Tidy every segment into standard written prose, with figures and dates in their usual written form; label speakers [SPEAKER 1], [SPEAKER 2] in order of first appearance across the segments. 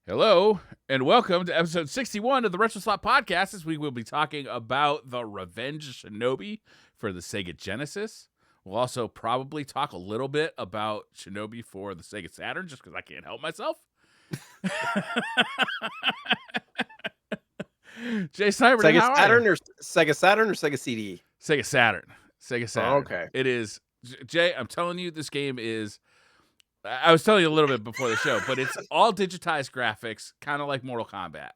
[SPEAKER 1] Hello, and welcome to episode 61 of the RetroSlot podcast. This week we'll be talking about the Revenge of Shinobi for the Sega Genesis. We'll also probably talk a little bit about Shinobi for the Sega Saturn, just because I can't help myself. JSniperton,
[SPEAKER 2] Sega
[SPEAKER 1] how are
[SPEAKER 2] Saturn
[SPEAKER 1] you?
[SPEAKER 2] or Sega Saturn or Sega CD?
[SPEAKER 1] Sega Saturn. Sega Saturn.
[SPEAKER 2] Oh, okay.
[SPEAKER 1] It is. Jay, I'm telling you, this game is... I was telling you a little bit before the show, but it's all digitized graphics, kind of like Mortal Kombat.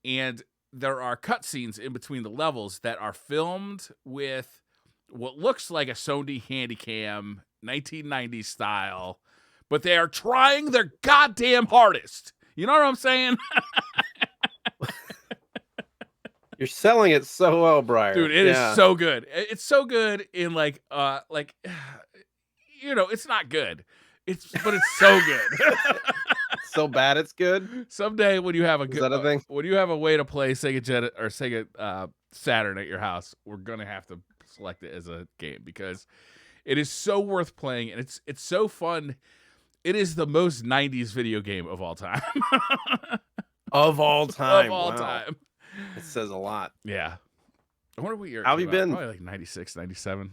[SPEAKER 1] And there are cutscenes in between the levels that are filmed with what looks like a Sony Handycam 1990s style, but they are trying their goddamn hardest. You know what I'm saying?
[SPEAKER 2] You're selling it so well, Briar.
[SPEAKER 1] Dude, it is so good. It's so good in like it's not good. But it's so good.
[SPEAKER 2] So bad it's good.
[SPEAKER 1] Someday when you have
[SPEAKER 2] Is that a thing?
[SPEAKER 1] when you have a way to play Sega Saturn at your house, we're gonna have to select it as a game because it is so worth playing and it's so fun. It is the most 90s video game of all time.
[SPEAKER 2] Of all time.
[SPEAKER 1] Of all
[SPEAKER 2] Wow.
[SPEAKER 1] time.
[SPEAKER 2] It says a lot.
[SPEAKER 1] Yeah. I wonder what year.
[SPEAKER 2] How have you been?
[SPEAKER 1] Probably like 96, 97.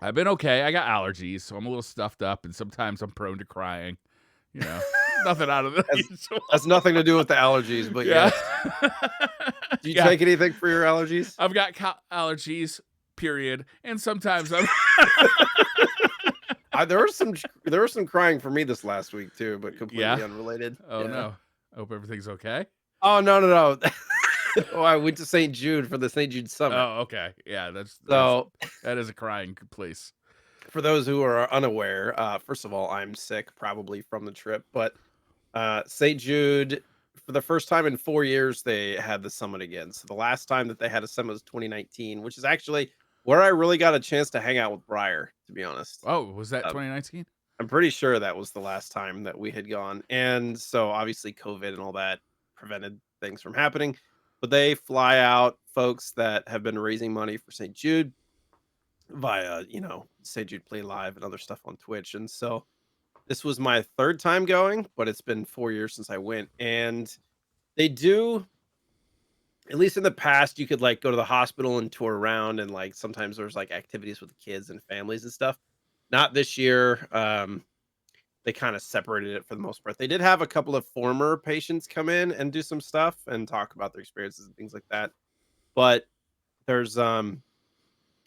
[SPEAKER 1] I've been okay. I got allergies, so I'm a little stuffed up, and sometimes I'm prone to crying. You know, nothing out of the usual.
[SPEAKER 2] That's nothing to do with the allergies, but yeah. Do you take anything for your allergies?
[SPEAKER 1] I've got allergies, period. And sometimes I'm...
[SPEAKER 2] There was some crying for me this last week too, but completely unrelated.
[SPEAKER 1] Oh no. I hope everything's okay.
[SPEAKER 2] Oh no. Oh, I went to St. Jude for the St. Jude Summit.
[SPEAKER 1] Oh, okay. Yeah, that is a crying place.
[SPEAKER 2] For those who are unaware, first of all, I'm sick, probably from the trip, but St. Jude, for the first time in 4 years, they had the summit again. So the last time that they had a summit was 2019, which is actually where I really got a chance to hang out with Briar, to be honest.
[SPEAKER 1] Oh, was that 2019?
[SPEAKER 2] I'm pretty sure that was the last time that we had gone. And so obviously COVID and all that prevented things from happening. But they fly out folks that have been raising money for St. Jude via, St. Jude Play Live and other stuff on Twitch. And so this was my third time going, but it's been 4 years since I went. And they do, at least in the past, you could like go to the hospital and tour around, and like sometimes there's like activities with the kids and families and stuff. Not this year. They kind of separated it for the most part. They did have a couple of former patients come in and do some stuff and talk about their experiences and things like that. But there's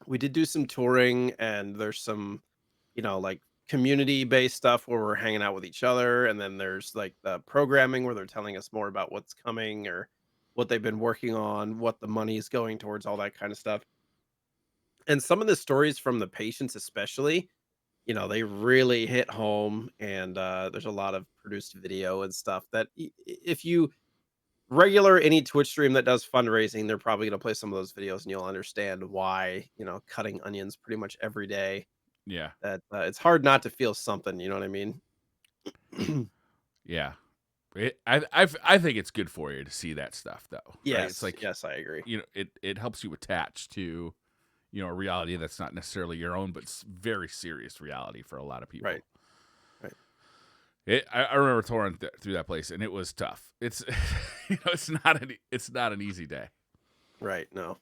[SPEAKER 2] we did do some touring, and there's some, like community based stuff where we're hanging out with each other. And then there's like the programming where they're telling us more about what's coming or what they've been working on, what the money is going towards, all that kind of stuff. And some of the stories from the patients, especially, they really hit home. And there's a lot of produced video and stuff that if you regular any Twitch stream that does fundraising, they're probably going to play some of those videos, and you'll understand why, cutting onions pretty much every day.
[SPEAKER 1] Yeah.
[SPEAKER 2] That it's hard not to feel something. You know what I mean?
[SPEAKER 1] Yeah. I think it's good for you to see that stuff, though.
[SPEAKER 2] Yes.
[SPEAKER 1] Right? It's like,
[SPEAKER 2] yes, I agree.
[SPEAKER 1] It helps you attach to, a reality that's not necessarily your own, but it's very serious reality for a lot of people.
[SPEAKER 2] Right.
[SPEAKER 1] I remember touring through that place, and it was tough. It's, it's not an easy day.
[SPEAKER 2] Right. No,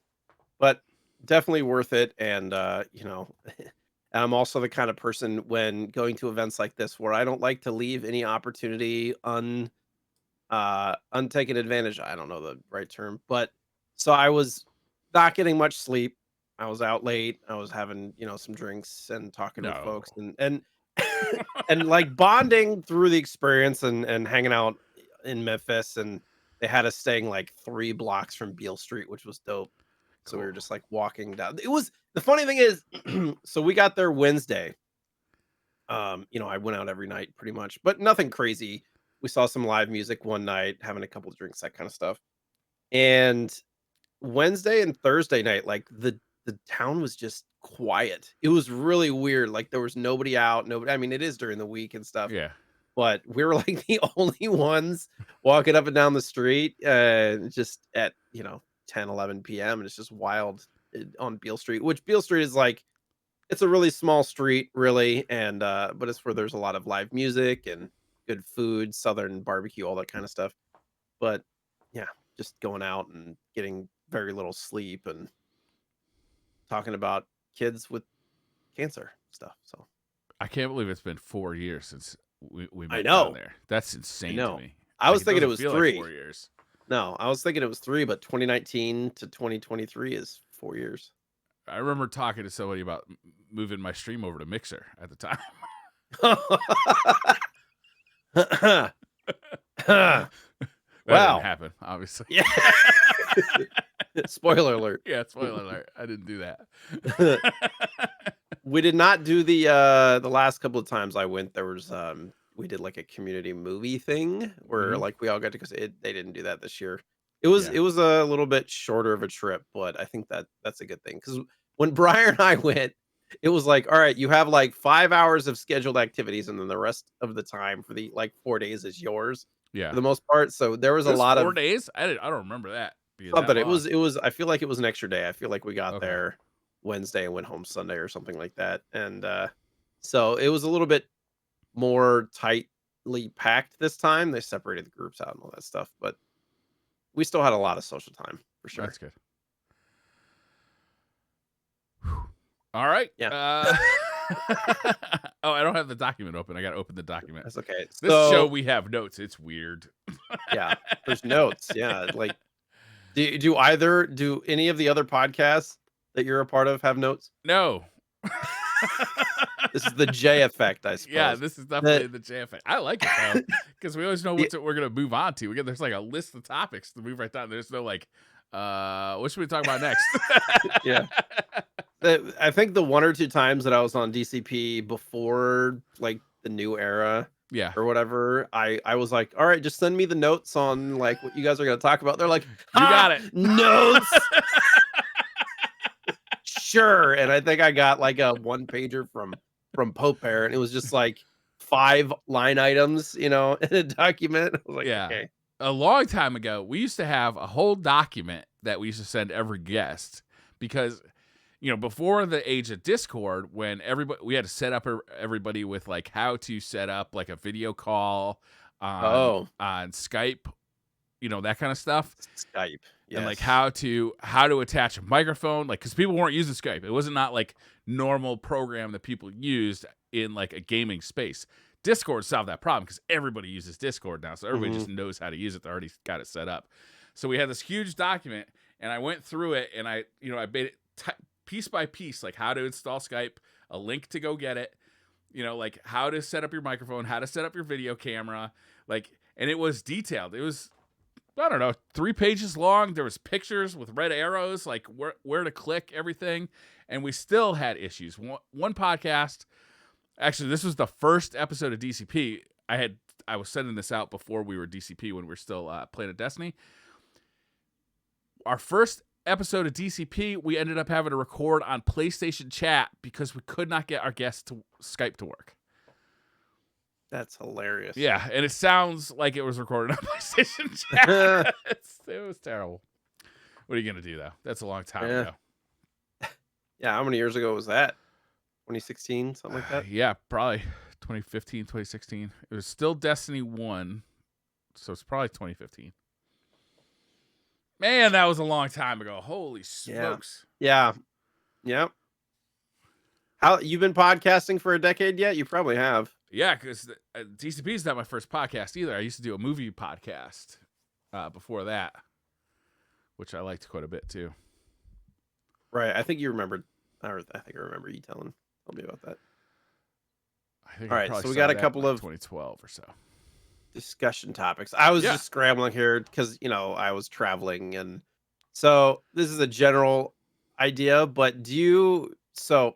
[SPEAKER 2] but definitely worth it. And I'm also the kind of person when going to events like this where I don't like to leave any opportunity untaken advantage. I don't know the right term, but so I was not getting much sleep. I was out late. I was having, some drinks and talking with folks and and like bonding through the experience and hanging out in Memphis. And they had us staying like 3 blocks from Beale Street, which was dope. So we were just like walking down. It was, the funny thing is, so we got there Wednesday. I went out every night pretty much, but nothing crazy. We saw some live music one night, having a couple of drinks, that kind of stuff. And Wednesday and Thursday night, like the town was just quiet. It was really weird. Like there was nobody out. Nobody. I mean, it is during the week and stuff.
[SPEAKER 1] Yeah.
[SPEAKER 2] But we were like the only ones walking up and down the street, just at 10, 11 p.m. And it's just wild on Beale Street, which Beale Street is like, it's a really small street, really, and but it's where there's a lot of live music and good food, Southern barbecue, all that kind of stuff. But yeah, just going out and getting very little sleep and talking about kids with cancer stuff. So
[SPEAKER 1] I can't believe it's been 4 years since we
[SPEAKER 2] I
[SPEAKER 1] met down
[SPEAKER 2] know,
[SPEAKER 1] there. That's
[SPEAKER 2] I
[SPEAKER 1] insane to
[SPEAKER 2] know.
[SPEAKER 1] me.
[SPEAKER 2] I
[SPEAKER 1] Like,
[SPEAKER 2] was
[SPEAKER 1] it
[SPEAKER 2] thinking it
[SPEAKER 1] doesn't
[SPEAKER 2] was
[SPEAKER 1] feel like
[SPEAKER 2] 3.
[SPEAKER 1] 4 years.
[SPEAKER 2] No, I was thinking it was 3, but 2019 to 2023 is 4 years.
[SPEAKER 1] I remember talking to somebody about moving my stream over to Mixer at the time. That didn't
[SPEAKER 2] Wow.
[SPEAKER 1] happen, obviously.
[SPEAKER 2] Yeah. Spoiler alert.
[SPEAKER 1] Yeah, spoiler alert. I didn't do that.
[SPEAKER 2] We did not do the last couple of times I went, there was, we did, like, a community movie thing where,
[SPEAKER 1] Mhm.
[SPEAKER 2] like, we all got to go see it. They didn't do that this year.
[SPEAKER 1] Yeah.
[SPEAKER 2] It was a little bit shorter of a trip, but I think that's a good thing because when Brian and I went, it was like, "Alright, you have, like, 5 hours of scheduled activities, and then the rest of the time for the, like, 4 days is yours for
[SPEAKER 1] Yeah.
[SPEAKER 2] the most part." So, there was
[SPEAKER 1] It
[SPEAKER 2] a
[SPEAKER 1] was
[SPEAKER 2] lot
[SPEAKER 1] 4
[SPEAKER 2] of
[SPEAKER 1] days? I don't remember that being that
[SPEAKER 2] something.
[SPEAKER 1] long.
[SPEAKER 2] It was I feel like it was an extra day. I feel like we got
[SPEAKER 1] Okay.
[SPEAKER 2] there Wednesday and went home Sunday or something like that, and, so it was a little bit more tightly packed this time. They separated the groups out and all that stuff, but we still had a lot of social time for sure.
[SPEAKER 1] That's good. All right.
[SPEAKER 2] Yeah,
[SPEAKER 1] Oh, I don't have the document open. I gotta open the document.
[SPEAKER 2] that's okay.
[SPEAKER 1] This show,
[SPEAKER 2] So,
[SPEAKER 1] we have notes. It's weird.
[SPEAKER 2] yeah, there's notes. Yeah, like, do any of the other podcasts that you're a part of have notes?
[SPEAKER 1] No.
[SPEAKER 2] This is the J effect, I
[SPEAKER 1] Yeah,
[SPEAKER 2] suppose.
[SPEAKER 1] this is
[SPEAKER 2] The
[SPEAKER 1] definitely the JFA. I like it though, because we always know
[SPEAKER 2] the
[SPEAKER 1] we're gonna move on to. There's like a list of topics to move right down. There's no like, what should we talk about next?
[SPEAKER 2] yeah. I think the 1 or 2 times that I was on DCP before, like, the new era
[SPEAKER 1] Yeah,
[SPEAKER 2] or whatever, I was like, "Alright, just send me the notes on, like, what you guys are gonna talk about." They're like,
[SPEAKER 1] you got
[SPEAKER 2] "Ha!
[SPEAKER 1] it.
[SPEAKER 2] Notes? Sure." And I think I got, like, a one-pager from Popear, and it was just, like, 5 line items, in a document. I was like,
[SPEAKER 1] Yeah.
[SPEAKER 2] "Okay."
[SPEAKER 1] A long time ago, we used to have a whole document that we used to send every guest because, before the age of Discord, when we had to set up everybody with like how to set up like a video call
[SPEAKER 2] Oh,
[SPEAKER 1] on Skype, that kind of stuff,
[SPEAKER 2] Skype.
[SPEAKER 1] and like
[SPEAKER 2] Yes.
[SPEAKER 1] how to attach a microphone, like because people weren't using Skype. It wasn't not like normal program that people used in like a gaming space. Discord solved that problem because everybody uses Discord now, so everybody
[SPEAKER 2] Mhm.
[SPEAKER 1] just knows how to use it. They already got it set up. So we had this huge document, and I went through it, and I made it piece by piece, like how to install Skype, a link to go get it, like how to set up your microphone, how to set up your video camera, like, and it was detailed. It was, I don't know, 3 pages long. There was pictures with red arrows, like where to click everything, and we still had issues. One podcast. Actually, this was the first episode of DCP. I was sending this out before we were DCP when we were still Planet Destiny. Our first episode of DCP, we ended up having to record on PlayStation Chat because we could not get our guests to Skype to work.
[SPEAKER 2] That's hilarious.
[SPEAKER 1] Yeah, and it sounds like it was recorded on PlayStation Chat. It was terrible. What are you gonna do though? That's a long time
[SPEAKER 2] Yeah.
[SPEAKER 1] ago.
[SPEAKER 2] Yeah, how many years ago was that? 2016, something like that?
[SPEAKER 1] Yeah, probably 2015, 2016. It was still Destiny 1, so it's probably 2015. Man, that was a long time ago. Holy smokes.
[SPEAKER 2] Yeah. Yep. How you've been podcasting for a decade yet? You probably have.
[SPEAKER 1] Yeah, because DCP is not my first podcast either. I used to do a movie podcast before that, which I liked quite a bit too.
[SPEAKER 2] Right. I think you remembered, or I think I remember you telling me about that.
[SPEAKER 1] I think
[SPEAKER 2] All
[SPEAKER 1] I
[SPEAKER 2] right,
[SPEAKER 1] probably
[SPEAKER 2] so we got a
[SPEAKER 1] started that in,
[SPEAKER 2] couple
[SPEAKER 1] like,
[SPEAKER 2] of
[SPEAKER 1] 2012 or so.
[SPEAKER 2] discussion topics. I was
[SPEAKER 1] Yeah.
[SPEAKER 2] just scrambling here because I was traveling, and so this is a general idea. But so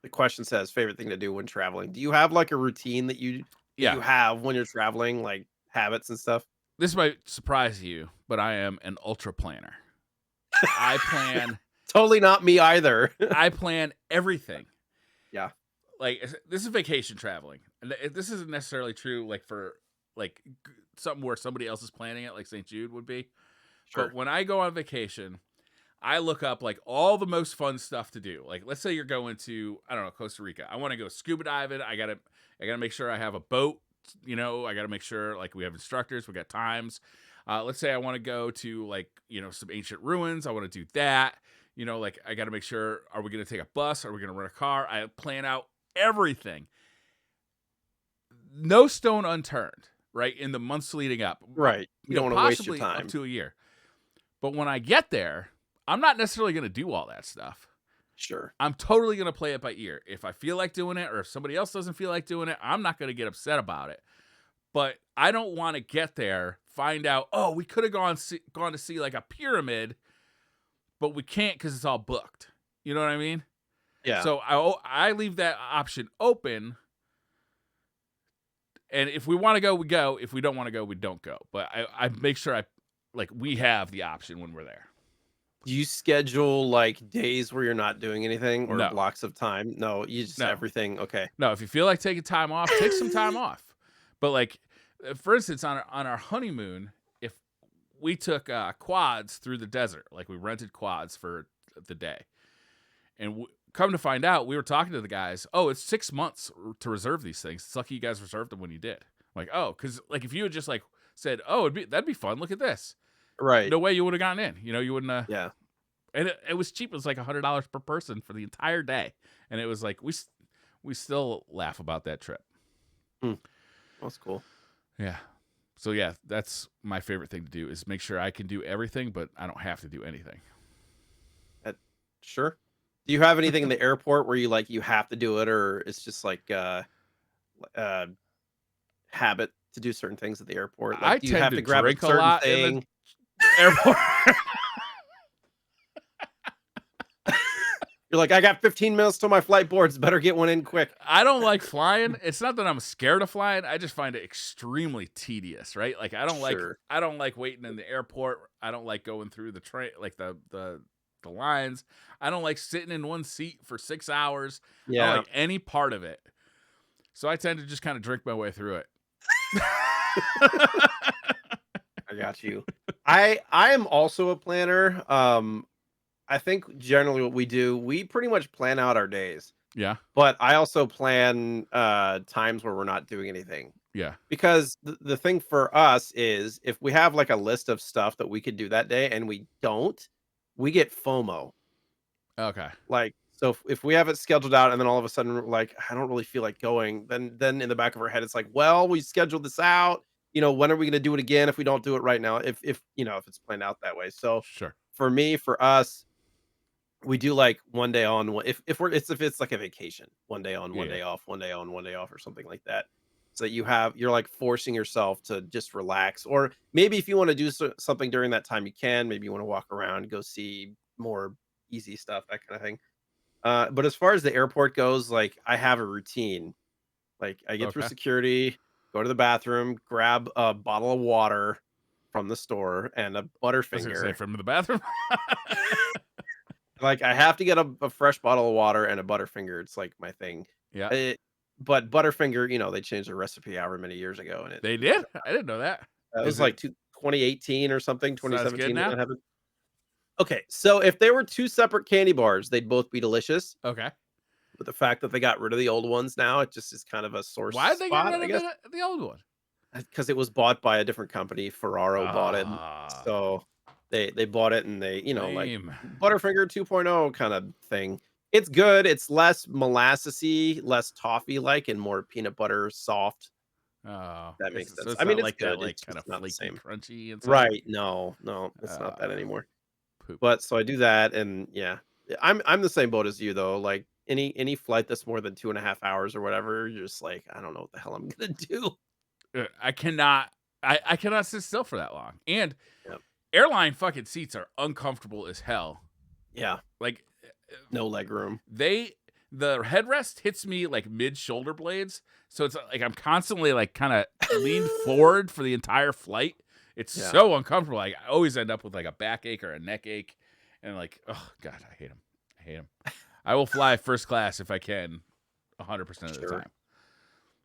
[SPEAKER 2] the question says favorite thing to do when traveling. Do you have like a routine that you
[SPEAKER 1] Yeah.
[SPEAKER 2] have when you're traveling, like habits and stuff?
[SPEAKER 1] This might surprise you, but I am an ultra planner. I plan
[SPEAKER 2] Totally not me either.
[SPEAKER 1] I plan everything.
[SPEAKER 2] Yeah.
[SPEAKER 1] Like, this is vacation traveling. And this isn't necessarily true like for like something where somebody else is planning it, like St. Jude would be.
[SPEAKER 2] Sure.
[SPEAKER 1] But when I go on vacation, I look up like all the most fun stuff to do. Like, let's say you're going to, I don't know, Costa Rica. I want to go scuba diving. I gotta make sure I have a boat You know, I got to make sure like we have instructors, we got times. Let's say I want to go to like, you know, some ancient ruins. I want to do that. You know, like I got to make sure, are we going to take a bus? Are we going to rent a car? I plan out everything. No stone unturned, right? In the months leading up,
[SPEAKER 2] Right. You
[SPEAKER 1] you know,
[SPEAKER 2] don't want to waste your
[SPEAKER 1] possibly up
[SPEAKER 2] time.
[SPEAKER 1] to a year. But when I get there, I'm not necessarily going to do all that stuff.
[SPEAKER 2] Sure.
[SPEAKER 1] I'm totally going to play it by ear. If I feel like doing it or if somebody else doesn't feel like doing it, I'm not going to get upset about it. But I don't want to get there, find out, oh, we could have gone to see like a pyramid, but we can't because it's all booked. You know what I mean?
[SPEAKER 2] Yeah.
[SPEAKER 1] So I leave that option open. And if we want to go, we go. If we don't want to go, we don't go. But I make sure we have the option when we're there.
[SPEAKER 2] Do you schedule like days where you're not doing anything or
[SPEAKER 1] No.
[SPEAKER 2] blocks of time? No, you just everything. Okay.
[SPEAKER 1] No, if you feel like taking time off, take some time off. But like, for instance, on our honeymoon, if we took quads through the desert, like we rented quads for the day, and come to find out, we were talking to the guys. Oh, it's 6 months to reserve these things. It's lucky you guys reserved them when you did. I'm like, oh, because like if you had just like said, oh, that'd be fun. Look at this.
[SPEAKER 2] Right.
[SPEAKER 1] No way you would have gotten in. You know, you wouldn't.
[SPEAKER 2] Yeah.
[SPEAKER 1] And it was cheap. It was like $100 per person for the entire day, and it was like we still laugh about that trip.
[SPEAKER 2] That's cool.
[SPEAKER 1] Yeah. So yeah, that's my favorite thing to do is make sure I can do everything, but I don't have to do anything.
[SPEAKER 2] Sure. Do you have anything in the airport where you have to do it, or it's just like habit to do certain things at the airport? Like,
[SPEAKER 1] I
[SPEAKER 2] do you
[SPEAKER 1] tend
[SPEAKER 2] have
[SPEAKER 1] to
[SPEAKER 2] to grab a
[SPEAKER 1] drink a
[SPEAKER 2] certain
[SPEAKER 1] lot in
[SPEAKER 2] thing?
[SPEAKER 1] the airport.
[SPEAKER 2] You're like, I got 15 minutes till my flight boards. Better get one in quick.
[SPEAKER 1] I don't like flying. It's not that I'm scared of flying. I just find it extremely tedious, right? Like I don't like waiting in the airport. I don't like going through the train, like the lines. I don't like sitting in one seat for 6 hours. I
[SPEAKER 2] Yeah.
[SPEAKER 1] don't like any part of it. So I tend to just kind of drink my way through it.
[SPEAKER 2] I got you. I am also a planner. I think generally what we do, we pretty much plan out our days.
[SPEAKER 1] Yeah.
[SPEAKER 2] But I also plan times where we're not doing anything.
[SPEAKER 1] Yeah.
[SPEAKER 2] Because the thing for us is if we have like a list of stuff that we could do that day and we don't, we get FOMO.
[SPEAKER 1] Okay.
[SPEAKER 2] Like, so if we have it scheduled out and then all of a sudden we're like, I don't really feel like going, then in the back of our head, it's like, well, we scheduled this out. You know, when are we going to do it again if we don't do it right now? If it's planned out that way. So
[SPEAKER 1] Sure.
[SPEAKER 2] for us, we do like one day on, if it's like a vacation, one day on, one day off, one day on, one day off, or something like that. So you're like forcing yourself to just relax, or maybe if you want to do something during that time, you can. Maybe you want to walk around, go see more easy stuff, that kind of thing. But as far as the airport goes, like I have a routine. Like I get through security, go to the bathroom, grab a bottle of water from the store and a Butterfinger.
[SPEAKER 1] From the bathroom.
[SPEAKER 2] Like I have to get a fresh bottle of water and a Butterfinger. It's like my thing.
[SPEAKER 1] Yeah.
[SPEAKER 2] But Butterfinger, they changed their recipe however many years ago, and
[SPEAKER 1] They did? I didn't know that.
[SPEAKER 2] it was like 2018 or something,
[SPEAKER 1] So that's
[SPEAKER 2] 2017
[SPEAKER 1] good
[SPEAKER 2] when
[SPEAKER 1] now?
[SPEAKER 2] that happened. Okay, so if they were two separate candy bars, they'd both be delicious.
[SPEAKER 1] Okay.
[SPEAKER 2] But the fact that they got rid of the old ones now, it just is kind of a sore
[SPEAKER 1] Why did they
[SPEAKER 2] spot,
[SPEAKER 1] get
[SPEAKER 2] I
[SPEAKER 1] rid
[SPEAKER 2] guess.
[SPEAKER 1] of the old one?
[SPEAKER 2] Because it was bought by a different company. Ferraro bought it.
[SPEAKER 1] Ah.
[SPEAKER 2] So they bought it and they, like
[SPEAKER 1] Lame.
[SPEAKER 2] Butterfinger 2.0 kind of thing. It's good. It's less molassesy, less toffee-like, and more peanut butter soft.
[SPEAKER 1] Oh,
[SPEAKER 2] That makes sense.
[SPEAKER 1] So it's
[SPEAKER 2] I mean,
[SPEAKER 1] not
[SPEAKER 2] it's
[SPEAKER 1] like
[SPEAKER 2] good.
[SPEAKER 1] that, like
[SPEAKER 2] It's
[SPEAKER 1] kind of
[SPEAKER 2] just not the
[SPEAKER 1] flaky,
[SPEAKER 2] same.
[SPEAKER 1] crunchy inside.
[SPEAKER 2] Right. No, it's not that anymore.
[SPEAKER 1] Poop.
[SPEAKER 2] But so I do that, and yeah. I'm the same boat as you though. Like any flight that's more than 2.5 hours or whatever, you're just like, I don't know what the hell I'm gonna do.
[SPEAKER 1] I cannot sit still for that long. And
[SPEAKER 2] Yep.
[SPEAKER 1] airline fucking seats are uncomfortable as hell.
[SPEAKER 2] Yeah.
[SPEAKER 1] Like
[SPEAKER 2] No leg room.
[SPEAKER 1] the headrest hits me like mid shoulder blades, so it's like I'm constantly like kind of leaned forward for the entire flight. It's so uncomfortable. Like I always end up with like a backache or a neck ache, and like, oh god, I hate them. I will fly first class if I can, 100% of the time,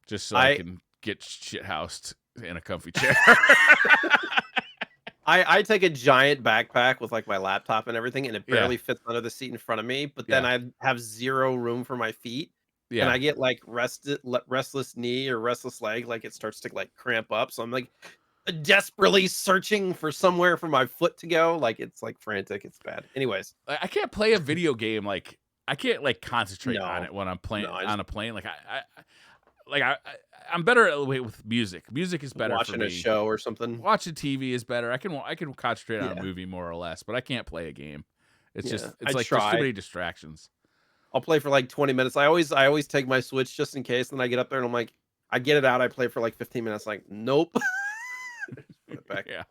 [SPEAKER 1] just so I can get shit housed in a comfy chair.
[SPEAKER 2] I take a giant backpack with like my laptop and everything, and it barely fits under the seat in front of me. But then I have zero room for my feet. and
[SPEAKER 1] Yeah.
[SPEAKER 2] I get like restless knee or restless leg, like it starts to like cramp up. So I'm like desperately searching for somewhere for my foot to go. Like it's like frantic. It's bad. Anyways,
[SPEAKER 1] I can't play a video game like I can't like concentrate on
[SPEAKER 2] no,
[SPEAKER 1] it when I'm
[SPEAKER 2] no,
[SPEAKER 1] playing
[SPEAKER 2] I just
[SPEAKER 1] on a plane. Like I'm better with music. Music is better for
[SPEAKER 2] watching a
[SPEAKER 1] me.
[SPEAKER 2] show or something.
[SPEAKER 1] Watching TV is better. I can concentrate on a
[SPEAKER 2] Yeah,
[SPEAKER 1] movie more or less, but I can't play a game.
[SPEAKER 2] yeah.
[SPEAKER 1] It's
[SPEAKER 2] I
[SPEAKER 1] like there's too
[SPEAKER 2] try.
[SPEAKER 1] many distractions.
[SPEAKER 2] I'll play for like 20 minutes. I always take my Switch just in case. Then I get up there and I'm like, I get it out. I play for like 15 minutes. Like, nope. Put it back.
[SPEAKER 1] Yeah.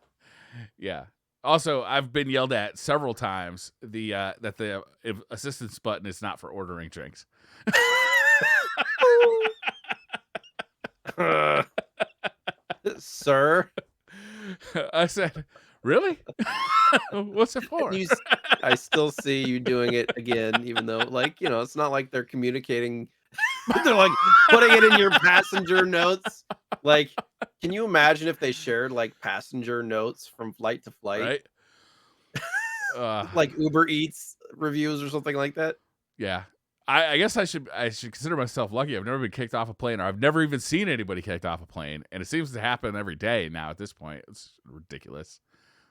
[SPEAKER 1] Yeah. Also, I've been yelled at several times that the assistance button is not for ordering drinks.
[SPEAKER 2] Sir.
[SPEAKER 1] I said, "Really? What's it
[SPEAKER 2] And
[SPEAKER 1] for?"
[SPEAKER 2] I still see you doing it again, even though, like, it's not like they're communicating. They're like putting it in your passenger notes. Like, can you imagine if they shared like passenger notes from flight to flight,
[SPEAKER 1] Right? Uh,
[SPEAKER 2] like Uber Eats reviews or something like that?
[SPEAKER 1] yeah. I guess I should consider myself lucky. I've never been kicked off a plane, or I've never even seen anybody kicked off a plane, and it seems to happen every day now. At this point, it's ridiculous.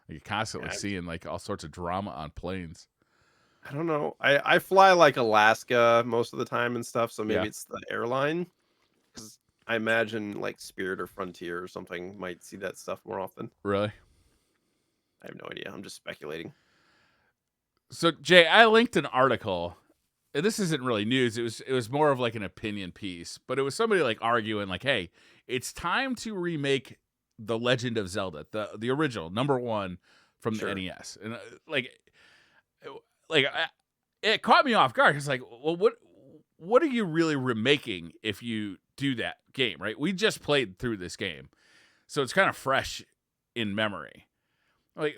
[SPEAKER 1] Like, you're constantly
[SPEAKER 2] Yeah,
[SPEAKER 1] seeing like all sorts of drama on planes.
[SPEAKER 2] I don't know. I fly like Alaska most of the time and stuff, so
[SPEAKER 1] Yeah.
[SPEAKER 2] maybe it's the airline. Because I imagine like Spirit or Frontier or something might see that stuff more often.
[SPEAKER 1] Really?
[SPEAKER 2] I have no idea. I'm just speculating.
[SPEAKER 1] So Jay, I linked an article. And this isn't really news. It was more of like an opinion piece, but it was somebody like arguing like, "Hey, it's time to remake The Legend of Zelda, the original #1 from the
[SPEAKER 2] Sure.
[SPEAKER 1] NES." And like it caught me off guard. It's like, well, what are you really remaking if you do that game, right? We just played through this game, so it's kind of fresh in memory. Like,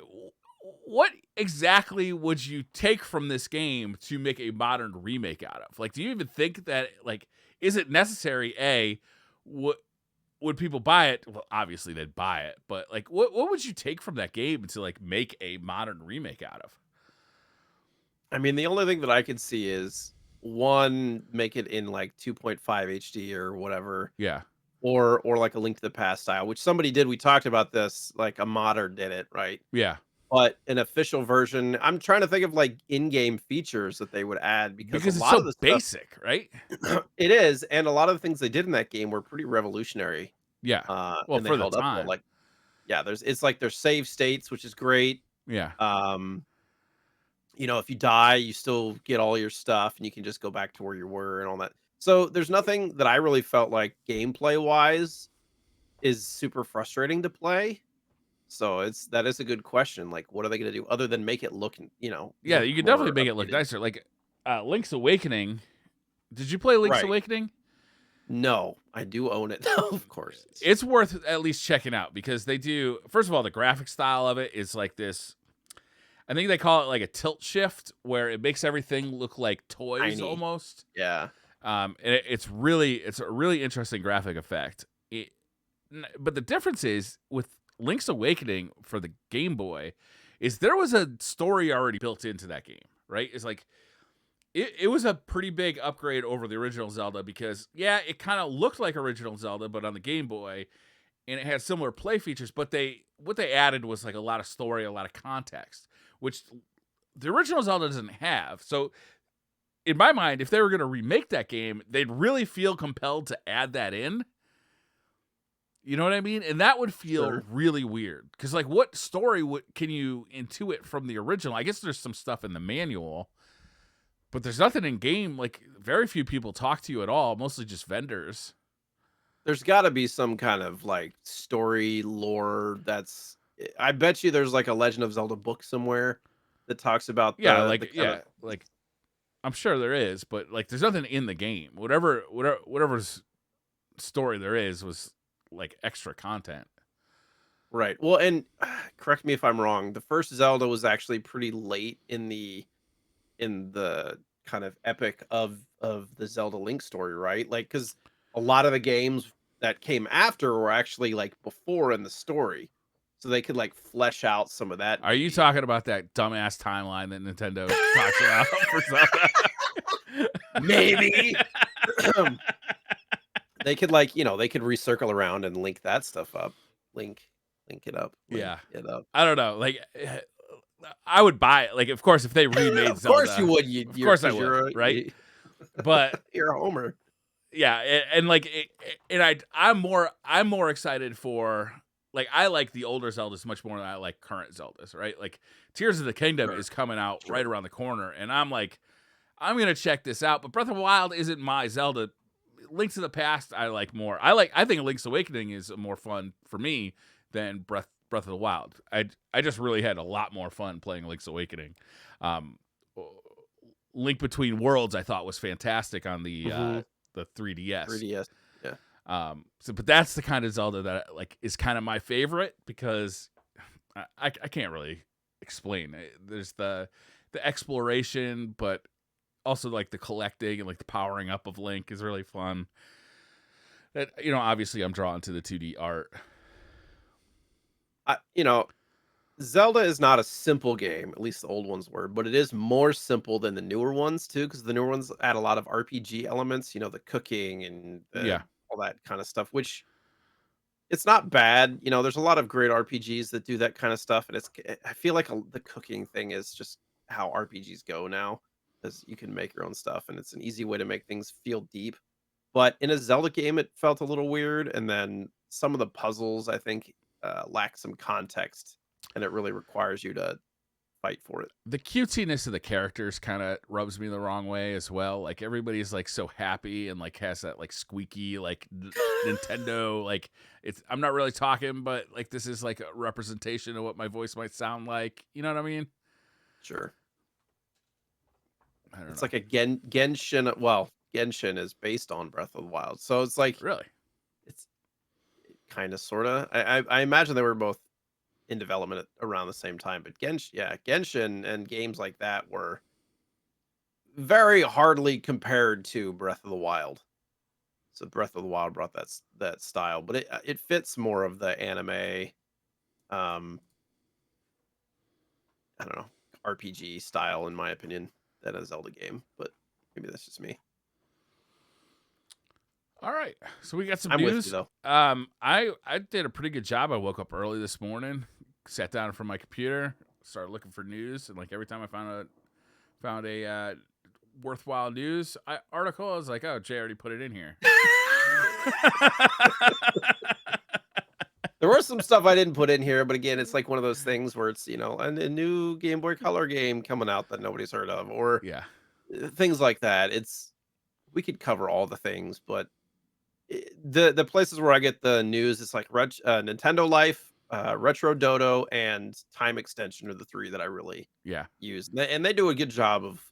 [SPEAKER 1] what exactly would you take from this game to make a modern remake out of? Like, do you even think that, like, is it necessary? Would people buy it? Well, obviously they'd buy it, but like, what would you take from that game to like make a modern remake out of?
[SPEAKER 2] I mean, the only thing that I could see is one, make it in like 2.5 HD or whatever,
[SPEAKER 1] Yeah,
[SPEAKER 2] or like a Link to the Past style, which somebody did. We talked about this, like a modder did it, right?
[SPEAKER 1] yeah,
[SPEAKER 2] But an official version, I'm trying to think of like in-game features that they would add because a
[SPEAKER 1] because it's
[SPEAKER 2] lot of
[SPEAKER 1] so
[SPEAKER 2] the stuff
[SPEAKER 1] basic, right?
[SPEAKER 2] it is, and a lot of the things they did in that game were pretty revolutionary,
[SPEAKER 1] Yeah. Well,
[SPEAKER 2] and they
[SPEAKER 1] for the
[SPEAKER 2] held up well.
[SPEAKER 1] time.
[SPEAKER 2] Like, yeah, it's like there's save states, which is great.
[SPEAKER 1] Yeah.
[SPEAKER 2] Um, if you die, you still get all your stuff, and you can just go back to where you were and all that. So there's nothing that I really felt like gameplay wise is super frustrating to play. So that is a good question. Like, what are they going to do other than make it
[SPEAKER 1] Yeah,
[SPEAKER 2] look
[SPEAKER 1] you could definitely
[SPEAKER 2] more
[SPEAKER 1] make it look
[SPEAKER 2] updated?
[SPEAKER 1] nicer. Like Link's Awakening. Did you play Link's
[SPEAKER 2] Right.
[SPEAKER 1] Awakening?
[SPEAKER 2] No, I do own it though, of course.
[SPEAKER 1] It's worth at least checking out because they do. First of all, the graphic style of it is like this. I think they call it like a tilt shift, where it makes everything look like toys
[SPEAKER 2] Tiny.
[SPEAKER 1] almost.
[SPEAKER 2] Yeah.
[SPEAKER 1] And it's a really interesting graphic effect. But the difference is with Link's Awakening for the Game Boy, is there was a story already built into that game, right? It's like it was a pretty big upgrade over the original Zelda because yeah, it kind of looked like original Zelda, but on the Game Boy, and it had similar play features. But what they added was like a lot of story, a lot of context, which the original Zelda doesn't have. So in my mind, if they were going to remake that game, they'd really feel compelled to add that in. You know what I mean? And that would feel
[SPEAKER 2] Sure.
[SPEAKER 1] really weird because, like, what story can you intuit from the original? I guess there's some stuff in the manual, but there's nothing in game. Like, very few people talk to you at all. Mostly just vendors.
[SPEAKER 2] There's got to be some kind of like story lore I bet you there's like a Legend of Zelda book somewhere that talks about the kind of
[SPEAKER 1] Like I'm sure there is, but like, there's nothing in the game. Whatever's story there is was like extra content.
[SPEAKER 2] right. Well, and correct me if I'm wrong. The first Zelda was actually pretty late in the kind of epic of the Zelda Link story, right? Like, because a lot of the games that came after were actually like before in the story, so they could like flesh out some of that.
[SPEAKER 1] Are you
[SPEAKER 2] maybe.
[SPEAKER 1] talking about that dumbass timeline that Nintendo talks about for Zelda?
[SPEAKER 2] Maybe. They could like, they could recircle around and link that stuff up. Link link it up, link
[SPEAKER 1] Yeah.
[SPEAKER 2] it up.
[SPEAKER 1] I don't know. Like, I would buy it. Like, of course, if they remade
[SPEAKER 2] Of course you
[SPEAKER 1] Zelda,
[SPEAKER 2] would.
[SPEAKER 1] of course I
[SPEAKER 2] Because
[SPEAKER 1] would,
[SPEAKER 2] you're a
[SPEAKER 1] right? But
[SPEAKER 2] you're a homer.
[SPEAKER 1] yeah, and like, and I'm more excited for, like, I like the older Zeldas much more than I like current Zeldas, right? Like, Tears of the Kingdom
[SPEAKER 2] Sure,
[SPEAKER 1] is coming out right
[SPEAKER 2] sure.
[SPEAKER 1] around the corner, and I'm like, I'm gonna check this out. But Breath of the Wild isn't my Zelda. Link to the Past, I like more. I think Link's Awakening is more fun for me than Breath of the Wild. I just really had a lot more fun playing Link's Awakening. Um, Link Between Worlds, I thought was fantastic on
[SPEAKER 2] Mhm.
[SPEAKER 1] the 3DS.
[SPEAKER 2] 3DS. Yeah.
[SPEAKER 1] But that's the kind of Zelda that like is kind of my favorite because I can't really explain. There's the exploration, but also like the collecting and like the powering up of Link is really fun. That, obviously I'm drawn to the 2D art.
[SPEAKER 2] I, Zelda is not a simple game, at least the old ones were, but it is more simple than the newer ones too, because the newer ones add a lot of RPG elements, the cooking and
[SPEAKER 1] Yeah.
[SPEAKER 2] all that kind of stuff, which it's not bad. There's a lot of great RPGs that do that kind of stuff, and I feel like the cooking thing is just how RPGs go now, because you can make your own stuff, and it's an easy way to make things feel deep. But in a Zelda game, it felt a little weird, and then some of the puzzles I think lack some context, and it really requires you to fight for it.
[SPEAKER 1] The cutesiness of the characters kind of rubs me the wrong way as well. Like everybody's like so happy and like has that like squeaky like Nintendo like I'm not really talking, but like this is like a representation of what my voice might sound like. You know what I mean?
[SPEAKER 2] Sure,
[SPEAKER 1] I don't
[SPEAKER 2] it's
[SPEAKER 1] know.
[SPEAKER 2] like a Genshin. Well, Genshin is based on Breath of the Wild, so it's like
[SPEAKER 1] Really?
[SPEAKER 2] it's kind of sorta. I imagine they were both in development around the same time, but Genshin and games like that were very hardly compared to Breath of the Wild. So Breath of the Wild brought that style, but it fits more of the anime, um, I don't know, RPG style in my opinion than a Zelda game. But maybe that's just me.
[SPEAKER 1] All right. So we got some
[SPEAKER 2] I'm with you
[SPEAKER 1] news.
[SPEAKER 2] though.
[SPEAKER 1] I did a pretty good job. I woke up early this morning, sat down in front of my computer, started looking for news, and like every time I found a worthwhile news article, I was like, "Oh, Jay already put it in here."
[SPEAKER 2] There was some stuff I didn't put in here, but again, it's like one of those things where it's a new Game Boy Color game coming out that nobody's heard of, or
[SPEAKER 1] Yeah.
[SPEAKER 2] things like that. We could cover all the things, but the places where I get the news, it's like Nintendo Life, Retro Dodo, and Time Extension are the three that I really
[SPEAKER 1] Yeah.
[SPEAKER 2] use, and they do a good job of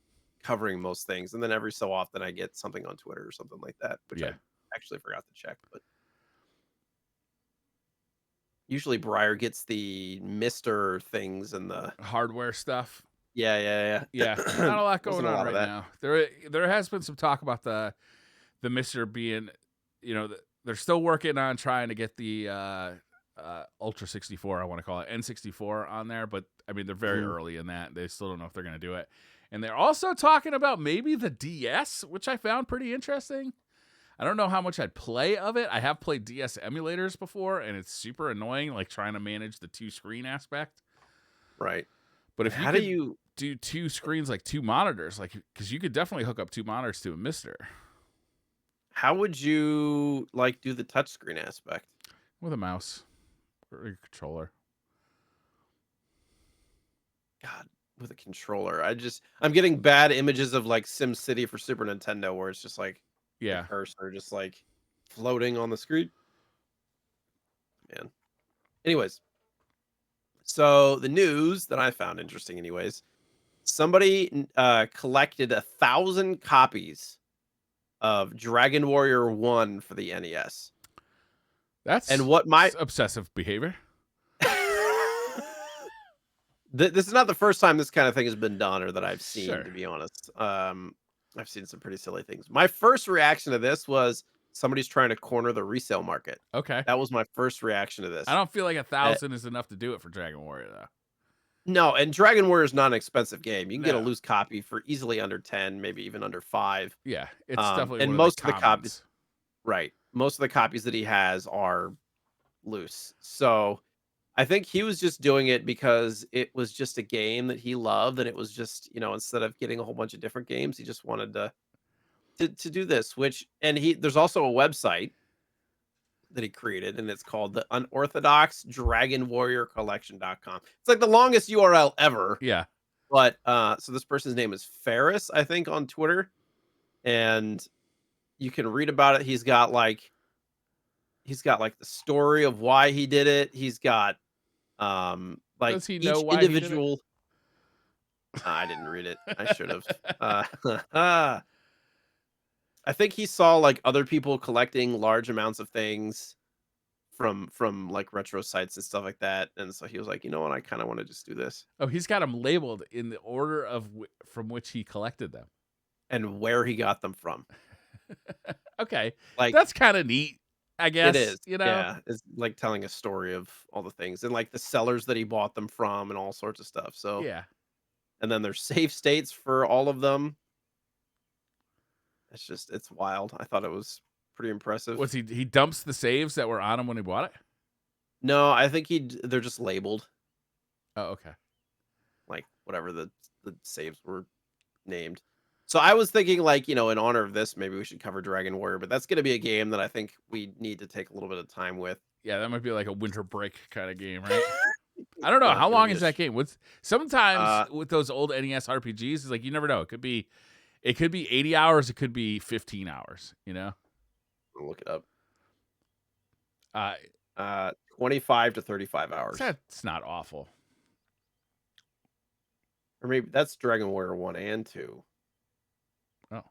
[SPEAKER 2] covering most things. And then every so often, I get something on Twitter or something like that, which I
[SPEAKER 1] Yeah.
[SPEAKER 2] actually forgot to check. But usually, Briar gets the Mister things and the
[SPEAKER 1] Hardware stuff. Yeah.
[SPEAKER 2] yeah.
[SPEAKER 1] Not a lot going
[SPEAKER 2] Wasn't a
[SPEAKER 1] on
[SPEAKER 2] lot of
[SPEAKER 1] right
[SPEAKER 2] that.
[SPEAKER 1] now. There has been some talk about the Mister being, they're still working on trying to get the Ultra 64, I want to call it N64 on there, but I mean they're very
[SPEAKER 2] Mhm.
[SPEAKER 1] early in that. They still don't know if they're going to do it. And they're also talking about maybe the DS, which I found pretty interesting. I don't know how much I'd play of it. I have played DS emulators before, and it's super annoying, like trying to manage the two screen aspect.
[SPEAKER 2] Right.
[SPEAKER 1] But
[SPEAKER 2] And
[SPEAKER 1] if you
[SPEAKER 2] how do
[SPEAKER 1] could
[SPEAKER 2] you
[SPEAKER 1] do two screens, like two monitors, like because you could definitely hook up two monitors to a Mister
[SPEAKER 2] how would you like do the touchscreen aspect?
[SPEAKER 1] with a mouse or a controller.
[SPEAKER 2] God, with a controller. I'm getting bad images of like Sim City for Super Nintendo where it's just like the
[SPEAKER 1] Yeah.
[SPEAKER 2] cursor just like floating on the screen. Man. Anyways, so the news that I found interesting, anyways, somebody collected 1,000 copies of Dragon Warrior 1 for the NES. And
[SPEAKER 1] That's
[SPEAKER 2] what my
[SPEAKER 1] obsessive behavior.
[SPEAKER 2] this is not the first time this kind of thing has been done or that I've seen,
[SPEAKER 1] Sure.
[SPEAKER 2] to be honest. I've seen some pretty silly things. My first reaction to this was somebody's trying to corner the resale market.
[SPEAKER 1] Okay.
[SPEAKER 2] That was my first reaction to
[SPEAKER 1] I
[SPEAKER 2] this.
[SPEAKER 1] don't feel like
[SPEAKER 2] Uh,
[SPEAKER 1] 1,000 is enough to do it for Dragon Warrior though.
[SPEAKER 2] No, and Dragon Warrior is not an expensive game. You can get a
[SPEAKER 1] No.
[SPEAKER 2] loose copy for easily under 10, maybe even under 5.
[SPEAKER 1] Yeah, it's definitely
[SPEAKER 2] And
[SPEAKER 1] one of the
[SPEAKER 2] most of the copies
[SPEAKER 1] commons.
[SPEAKER 2] right. Most of the copies that he has are loose. So, I think he was just doing it because it was just a game that he loved, and it was just, instead of getting a whole bunch of different games, he just wanted to do this, which and he there's also a website that he created, and it's called the Unorthodox Dragon Warrior Collection.com. It's like the longest URL ever,
[SPEAKER 1] Yeah.
[SPEAKER 2] but so this person's name is Ferris, I think, on Twitter, and you can read about it. He's got like the story of why he did it. He's got like
[SPEAKER 1] Does he know
[SPEAKER 2] each
[SPEAKER 1] why he did it?
[SPEAKER 2] individual I didn't read it. I should have. I think he saw like other people collecting large amounts of things from like retro sites and stuff like that, and so he was like, you know what, I kind of want to just do this.
[SPEAKER 1] Oh, he's got them labeled in the order of from which he collected them.
[SPEAKER 2] And where he got them from.
[SPEAKER 1] Okay,
[SPEAKER 2] Like
[SPEAKER 1] that's kind of neat, I
[SPEAKER 2] it
[SPEAKER 1] guess.
[SPEAKER 2] is.
[SPEAKER 1] You know?
[SPEAKER 2] Yeah, it's like telling a story of all the things and like the sellers that he bought them from and all sorts of stuff. So,
[SPEAKER 1] Yeah.
[SPEAKER 2] and then there's save states for all of them. It's wild. I thought it was pretty impressive.
[SPEAKER 1] Was he dumps the saves that were on him when he bought it?
[SPEAKER 2] No, I think they're just labeled
[SPEAKER 1] Oh, okay.
[SPEAKER 2] like whatever the saves were named. So I was thinking like, in honor of this, maybe we should cover Dragon Warrior, but that's going to be a game that I think we need to take a little bit of time with.
[SPEAKER 1] Yeah, that might be like a winter break kind of game, right? I don't know.
[SPEAKER 2] Yeah, it's
[SPEAKER 1] How
[SPEAKER 2] gonna
[SPEAKER 1] long
[SPEAKER 2] be
[SPEAKER 1] is that game? Sometimes
[SPEAKER 2] uh
[SPEAKER 1] with those old NES RPGs, it's like you never know. It could be 80 hours, it could be 15 hours, you know?
[SPEAKER 2] I'll look it up.
[SPEAKER 1] Uh
[SPEAKER 2] 25 to 35 hours.
[SPEAKER 1] that's not awful.
[SPEAKER 2] Or maybe that's Dragon Warrior 1 and 2.
[SPEAKER 1] Oh.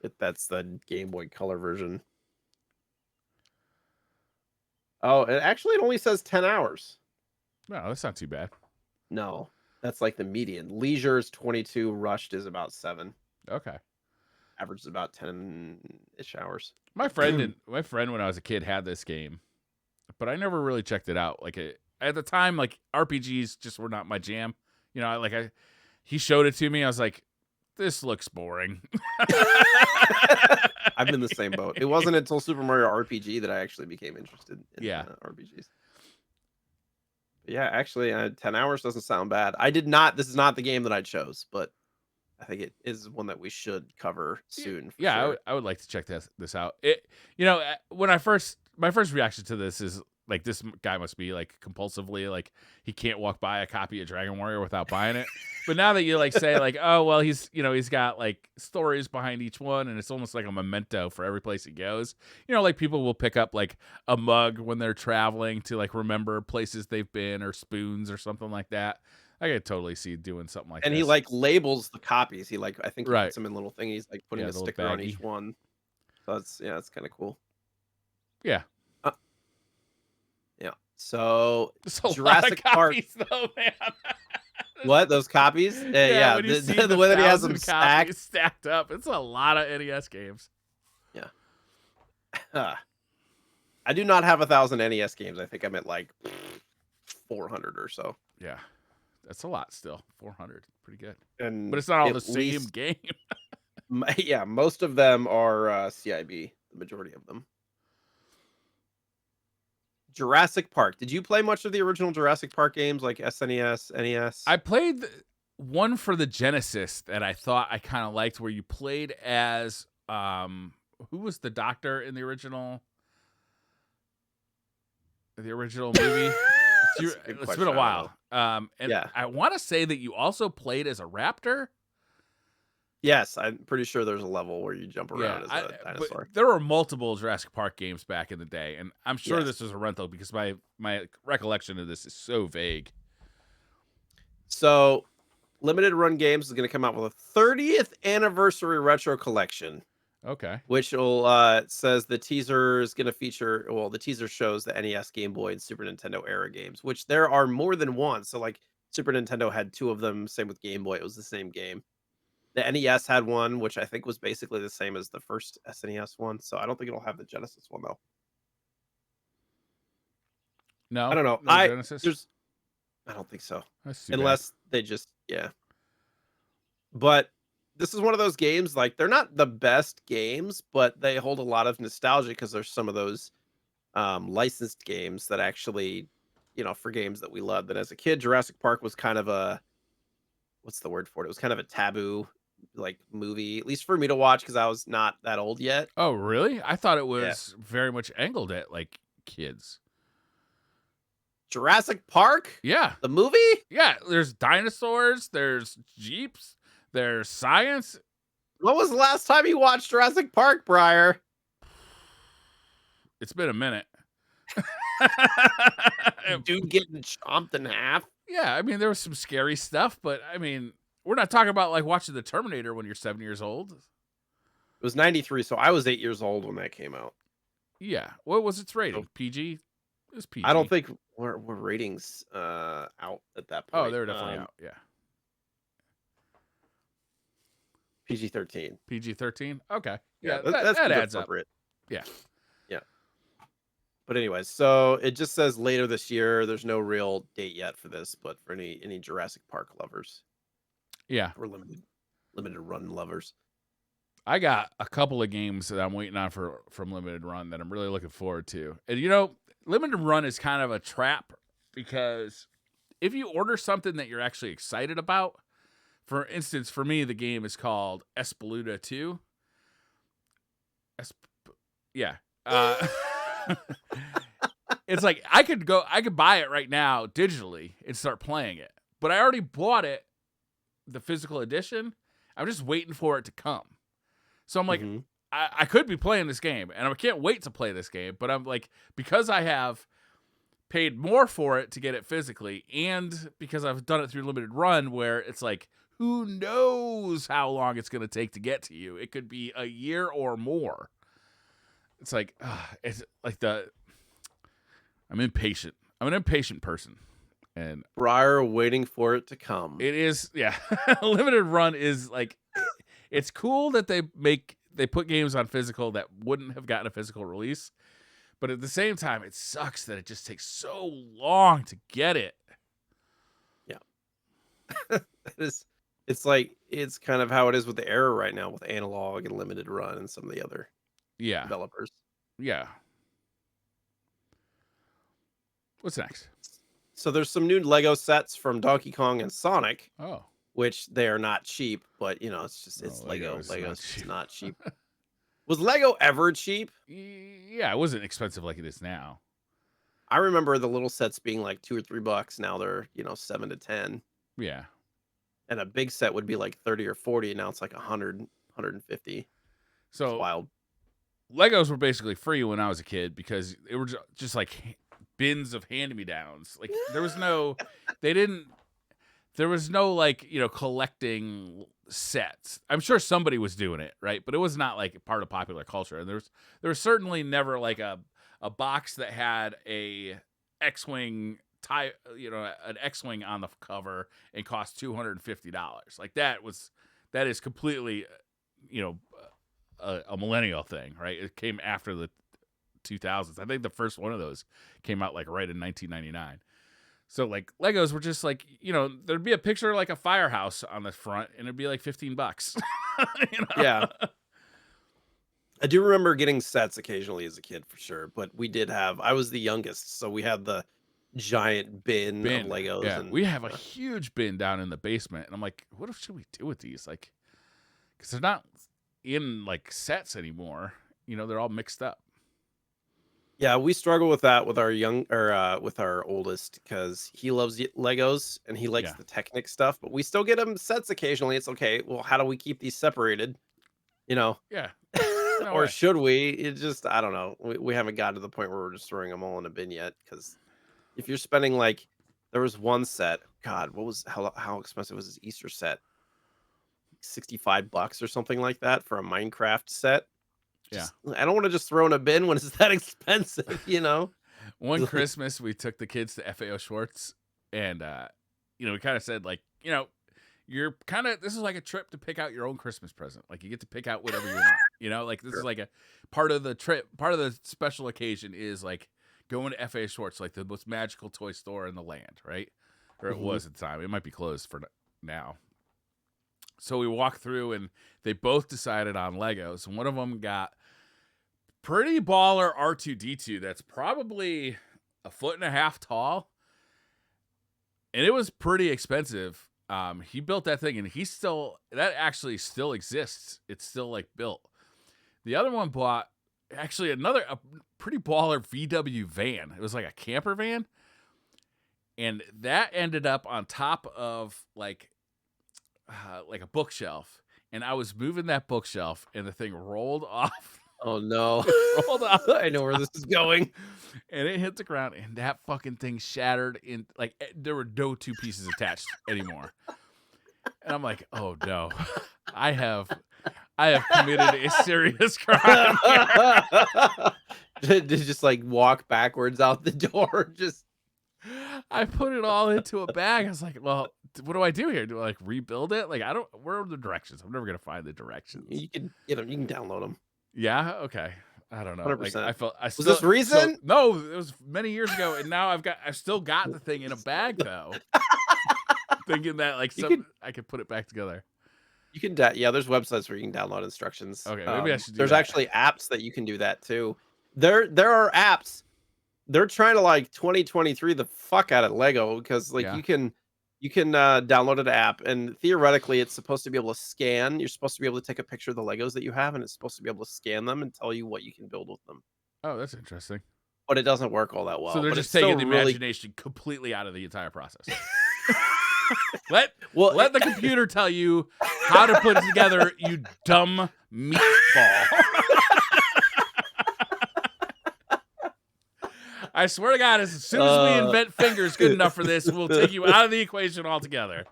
[SPEAKER 2] If that's the Game Boy Color version. Oh, it only says 10 hours.
[SPEAKER 1] No, that's not too bad.
[SPEAKER 2] No, that's like the median. Leisure is 22, rushed is about 7.
[SPEAKER 1] Okay.
[SPEAKER 2] Average is about 10-ish hours.
[SPEAKER 1] My friend when I was a kid had this game, but I never really checked it out. Like at the time, like RPGs just were not my jam. You know, he showed it to me. I was like, this looks boring.
[SPEAKER 2] I'm in the same boat. It wasn't until Super Mario RPG that I actually became interested in
[SPEAKER 1] Yeah.
[SPEAKER 2] RPGs. Yeah, actually, 10 hours doesn't sound bad. This is not the game that I chose, but I think it is one that we should cover soon for
[SPEAKER 1] Yeah,
[SPEAKER 2] sure.
[SPEAKER 1] I would like to check this out. When my first reaction to this is like, this guy must be like compulsively like he can't walk by a copy of Dragon Warrior without buying it. But now that you like say like, oh well, he's got like stories behind each one, and it's almost like a memento for every place he goes. Like people will pick up like a mug when they're traveling to like remember places they've been, or spoons or something like that. I could totally see doing something like
[SPEAKER 2] And
[SPEAKER 1] this.
[SPEAKER 2] he like labels the copies. I think he
[SPEAKER 1] Right.
[SPEAKER 2] puts them in little thingies, like putting a
[SPEAKER 1] the little
[SPEAKER 2] sticker on
[SPEAKER 1] baggie.
[SPEAKER 2] each one. So it's kind of cool.
[SPEAKER 1] Yeah.
[SPEAKER 2] Yeah. So
[SPEAKER 1] There's a
[SPEAKER 2] Jurassic
[SPEAKER 1] lot of
[SPEAKER 2] Park.
[SPEAKER 1] copies, though, man.
[SPEAKER 2] What, those copies? Yeah,
[SPEAKER 1] when you see
[SPEAKER 2] the way that he has them
[SPEAKER 1] 1,000 copies
[SPEAKER 2] stacked.
[SPEAKER 1] stacked up, it's a lot of NES games.
[SPEAKER 2] Yeah. I do not have 1,000 NES games. I think I'm at like 400 or so.
[SPEAKER 1] Yeah, that's a lot still. 400, pretty good.
[SPEAKER 2] And
[SPEAKER 1] But it's not all
[SPEAKER 2] at
[SPEAKER 1] the same
[SPEAKER 2] least-
[SPEAKER 1] game.
[SPEAKER 2] Yeah, most of them are CIB. The majority of them. Jurassic Park. Did you play much of the original Jurassic Park games, like SNES, NES?
[SPEAKER 1] I played one for the Genesis that I thought I kind of liked, where you played as who was the doctor in the original movie? It's been a while. And
[SPEAKER 2] Yeah.
[SPEAKER 1] I want to say that you also played as a raptor.
[SPEAKER 2] Yes, I'm pretty sure there's a level where you jump around as a dinosaur.
[SPEAKER 1] But there were multiple Jurassic Park games back in the day, and I'm sure
[SPEAKER 2] Yes.
[SPEAKER 1] this was a rental because my recollection of this is so vague.
[SPEAKER 2] So, Limited Run Games is going to come out with a 30th anniversary retro collection,
[SPEAKER 1] Okay.
[SPEAKER 2] which will says the teaser is going to feature. Well, the teaser shows the NES, Game Boy, and Super Nintendo era games, which there are more than one. So, like Super Nintendo had 2 of them. Same with Game Boy; it was the same game. The NES had one, which I think was basically the same as the first SNES one. So I don't think it'll have the Genesis one though.
[SPEAKER 1] No,
[SPEAKER 2] I don't know.
[SPEAKER 1] No Genesis.
[SPEAKER 2] I don't think so.
[SPEAKER 1] That's too bad.
[SPEAKER 2] Unless they just yeah. But this is one of those games, like, they're not the best games, but they hold a lot of nostalgia because there's some of those, licensed games that actually, for games that we loved. And as a kid, Jurassic Park was kind of a what's the word for it? It was kind of a taboo, like, movie, at least for me to watch because I was not that old yet.
[SPEAKER 1] Oh, really? I thought it
[SPEAKER 2] Yeah.
[SPEAKER 1] was very much angled at like kids.
[SPEAKER 2] Jurassic Park?
[SPEAKER 1] Yeah.
[SPEAKER 2] The movie?
[SPEAKER 1] Yeah, there's dinosaurs, there's jeeps, there's science.
[SPEAKER 2] When was the last time you watched Jurassic Park, Briar?
[SPEAKER 1] It's been a minute.
[SPEAKER 2] Dude getting chomped in half?
[SPEAKER 1] Yeah, I mean there was some scary stuff, but I mean, we're not talking about like watching the Terminator when you're 7 years old.
[SPEAKER 2] It was 93, so I was 8 years old when that came out.
[SPEAKER 1] Yeah. What was its
[SPEAKER 2] So
[SPEAKER 1] rating? PG? It was PG.
[SPEAKER 2] I don't think we're ratings out at that
[SPEAKER 1] Oh,
[SPEAKER 2] point.
[SPEAKER 1] they were definitely out. Yeah.
[SPEAKER 2] PG-13.
[SPEAKER 1] PG-13. Okay.
[SPEAKER 2] Yeah,
[SPEAKER 1] Yeah,
[SPEAKER 2] that
[SPEAKER 1] that
[SPEAKER 2] seems
[SPEAKER 1] adds up.
[SPEAKER 2] appropriate.
[SPEAKER 1] Yeah.
[SPEAKER 2] Yeah. But anyways, so it just says later this year. There's no real date yet for this, but for any Jurassic Park lovers
[SPEAKER 1] Yeah.
[SPEAKER 2] or limited run lovers.
[SPEAKER 1] I got a couple of games that I'm waiting on from Limited Run that I'm really looking forward to. And Limited Run is kind of a trap because if you order something that you're actually excited about, for instance, for me, the game is called Espeluna 2. Yeah. It's like I could buy it right now digitally and start playing it. But I already bought it, the physical edition. I'm just waiting for it to come. So I'm like,
[SPEAKER 2] Mhm.
[SPEAKER 1] I could be playing this game, and I can't wait to play this game. But I'm like, because I have paid more for it to get it physically, and because I've done it through Limited Run, where it's like, who knows how long it's going to take to get to you? It could be a year or more. It's like, it's like I'm impatient. I'm an impatient person, and
[SPEAKER 2] Briar waiting for it to come.
[SPEAKER 1] it is, yeah. Limited Run is like, it's cool that they put games on physical that wouldn't have gotten a physical release, but at the same time, it sucks that it just takes so long to get it.
[SPEAKER 2] Yeah. It's kind of how it is with the era right now with Analog and Limited Run and some of the other
[SPEAKER 1] Yeah,
[SPEAKER 2] developers.
[SPEAKER 1] yeah. What's next?
[SPEAKER 2] So there's some new Lego sets from Donkey Kong and Sonic,
[SPEAKER 1] Oh,
[SPEAKER 2] which they are not cheap, but it's
[SPEAKER 1] Lego
[SPEAKER 2] Lego.
[SPEAKER 1] is
[SPEAKER 2] Lego's
[SPEAKER 1] not
[SPEAKER 2] just
[SPEAKER 1] cheap.
[SPEAKER 2] not cheap. Was Lego ever cheap?
[SPEAKER 1] Yeah, it wasn't expensive like it is now.
[SPEAKER 2] I remember the little sets being like $2 or $3. Now they're, 7 to 10.
[SPEAKER 1] Yeah.
[SPEAKER 2] And a big set would be like 30 or 40. Now it's like 100, 150. It's
[SPEAKER 1] So
[SPEAKER 2] wild.
[SPEAKER 1] Legos were basically free when I was a kid because they were just like bins of hand-me-downs. Like there was no like, collecting sets. I'm sure somebody was doing it, right? But it was not like part of popular culture. And there was certainly never like a box that had a X-wing an X-wing on the cover and cost $250. Like that is completely, a millennial thing, right? It came after the 2000s. I think the first one of those came out like right in 1999. So like Legos were just like, there'd be a picture of like a firehouse on the front and it'd be like $15.
[SPEAKER 2] Yeah. I do remember getting sets occasionally as a kid for sure, but I was the youngest, so we had the giant bin of Legos.
[SPEAKER 1] Yeah,
[SPEAKER 2] And
[SPEAKER 1] we have a huge bin down in the basement, and I'm like, what should we do with these? Like, because they're not in like sets anymore. They're all mixed up.
[SPEAKER 2] yeah, we struggle with that with with our oldest because he loves Legos and he likes
[SPEAKER 1] Yeah.
[SPEAKER 2] the Technic stuff, but we still get him sets occasionally. It's okay. Well, how do we keep these separated?
[SPEAKER 1] Yeah. No
[SPEAKER 2] Or
[SPEAKER 1] way.
[SPEAKER 2] should we? It just I don't know. We haven't gotten to the point where we're just throwing them all in a bin yet. Because if you're spending there was one set. God, how expensive was his Easter set? $65 or something like that for a Minecraft set.
[SPEAKER 1] Yeah.
[SPEAKER 2] I don't want to just throw in a bin when it's that expensive.
[SPEAKER 1] One Christmas, we took the kids to FAO Schwartz, and we kind of said like, this is like a trip to pick out your own Christmas present. Like you get to pick out whatever you want. Like this is like a part of the trip. Part of the special occasion is like going to FAO Schwartz, like the most magical toy store in the land, right? or it was at the time. It might be closed for now. So we walked through, and they both decided on Legos. One of them got pretty baller R2-D2 that's probably 1.5 feet tall, and it was pretty expensive. He built that thing, and that actually still exists. It's still like built. The other one bought actually a pretty baller VW van. It was like a camper van, and that ended up on top of like a bookshelf. And I was moving that bookshelf, and the thing rolled off.
[SPEAKER 2] Oh no!
[SPEAKER 1] Rolled off.
[SPEAKER 2] I know where this is going.
[SPEAKER 1] And it hit the ground, and that fucking thing shattered in like there were no two pieces attached anymore. And I'm like, oh no, I have committed a serious crime
[SPEAKER 2] To just like walk backwards out the door. Just
[SPEAKER 1] I put it all into a bag. I was like, well, what do I do here? Do I like rebuild it? Like, where are the directions? I'm never gonna find the directions.
[SPEAKER 2] you can get them. You can download them.
[SPEAKER 1] Yeah. Okay. I don't know.
[SPEAKER 2] 100%.
[SPEAKER 1] Like,
[SPEAKER 2] Was this recent?
[SPEAKER 1] No, it was many years ago, and now I've still got the thing in a bag though. Thinking that like I could put it back together.
[SPEAKER 2] You can yeah, there's websites where you can download instructions.
[SPEAKER 1] Okay, maybe I should do
[SPEAKER 2] There's
[SPEAKER 1] that.
[SPEAKER 2] actually apps that you can do that too. There are apps. They're trying to like 2023 the fuck out of Lego because like
[SPEAKER 1] Yeah.
[SPEAKER 2] you can download an app, and theoretically it's supposed to be able to scan. You're supposed to be able to take a picture of the Legos that you have, and it's supposed to be able to scan them and tell you what you can build with them.
[SPEAKER 1] Oh, that's interesting.
[SPEAKER 2] But it doesn't work all that well.
[SPEAKER 1] So they're
[SPEAKER 2] but
[SPEAKER 1] just
[SPEAKER 2] it's still
[SPEAKER 1] taking the
[SPEAKER 2] really
[SPEAKER 1] imagination completely out of the entire process. Let the computer tell you how to put it together, you dumb meatball. I swear to God, as soon as we invent fingers good enough for this, we'll take you out of the equation altogether.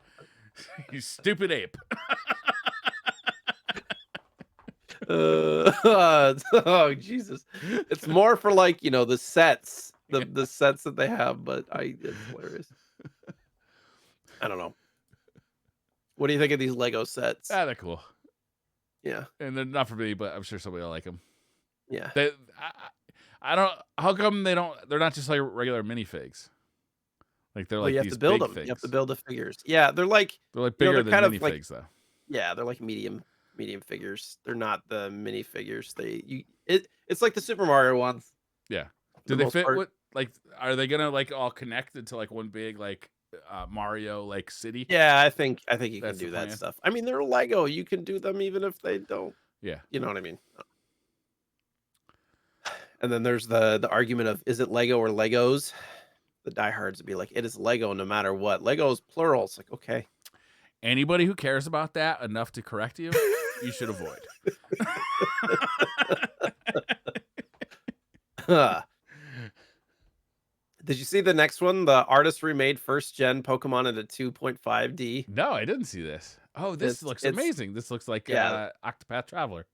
[SPEAKER 1] You stupid ape.
[SPEAKER 2] Oh Jesus! It's more for like the sets, the sets that they have. But it's hilarious. I don't know. What do you think of these Lego sets?
[SPEAKER 1] Ah, they're cool.
[SPEAKER 2] Yeah,
[SPEAKER 1] And they're not for me, but I'm sure somebody will like them.
[SPEAKER 2] yeah.
[SPEAKER 1] I don't. How come they don't? They're not just like regular minifigs. Like they're like
[SPEAKER 2] You have
[SPEAKER 1] these
[SPEAKER 2] to build
[SPEAKER 1] big
[SPEAKER 2] them.
[SPEAKER 1] figs.
[SPEAKER 2] You have to build the figures. Yeah, they're like
[SPEAKER 1] bigger
[SPEAKER 2] they're
[SPEAKER 1] than
[SPEAKER 2] kind of
[SPEAKER 1] minifigs though.
[SPEAKER 2] yeah, they're like medium figures. They're not the mini figures. It's like the Super Mario ones.
[SPEAKER 1] Yeah.
[SPEAKER 2] For
[SPEAKER 1] Do
[SPEAKER 2] the
[SPEAKER 1] they
[SPEAKER 2] most
[SPEAKER 1] fit
[SPEAKER 2] part.
[SPEAKER 1] with like? Are they gonna like all connect into like one big like Mario like city?
[SPEAKER 2] Yeah, I think you
[SPEAKER 1] That's
[SPEAKER 2] can
[SPEAKER 1] the
[SPEAKER 2] do that
[SPEAKER 1] plan.
[SPEAKER 2] stuff. I mean, they're Lego. You can do them even if they don't.
[SPEAKER 1] Yeah.
[SPEAKER 2] You know what I mean? And then there's the argument of, is it Lego or Legos? The diehards would be like, it is Lego no matter what. Legos plural. It's like, okay.
[SPEAKER 1] Anybody who cares about that enough to correct you, you should avoid.
[SPEAKER 2] Did you see the next one? The artist remade first gen Pokemon at a 2.5D.
[SPEAKER 1] No, I didn't see this. Oh, this looks amazing. This looks like Octopath Traveler.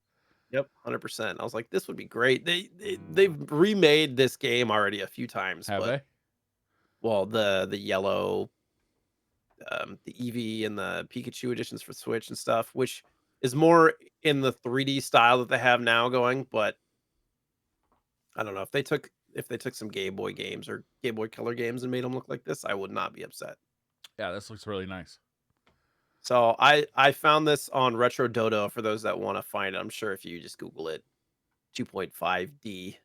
[SPEAKER 2] Yep, 100%. I was like, this would be great. They've remade this game already a few times.
[SPEAKER 1] Have they?
[SPEAKER 2] Well, the yellow, the Eevee and the Pikachu editions for Switch and stuff, which is more in the 3D style that they have now going. But I don't know if they took some Game Boy games or Game Boy Color games and made them look like this, I would not be upset.
[SPEAKER 1] Yeah, this looks really nice.
[SPEAKER 2] So I found this on Retro Dodo for those that want to find it. I'm sure if you just Google it, 2.5D.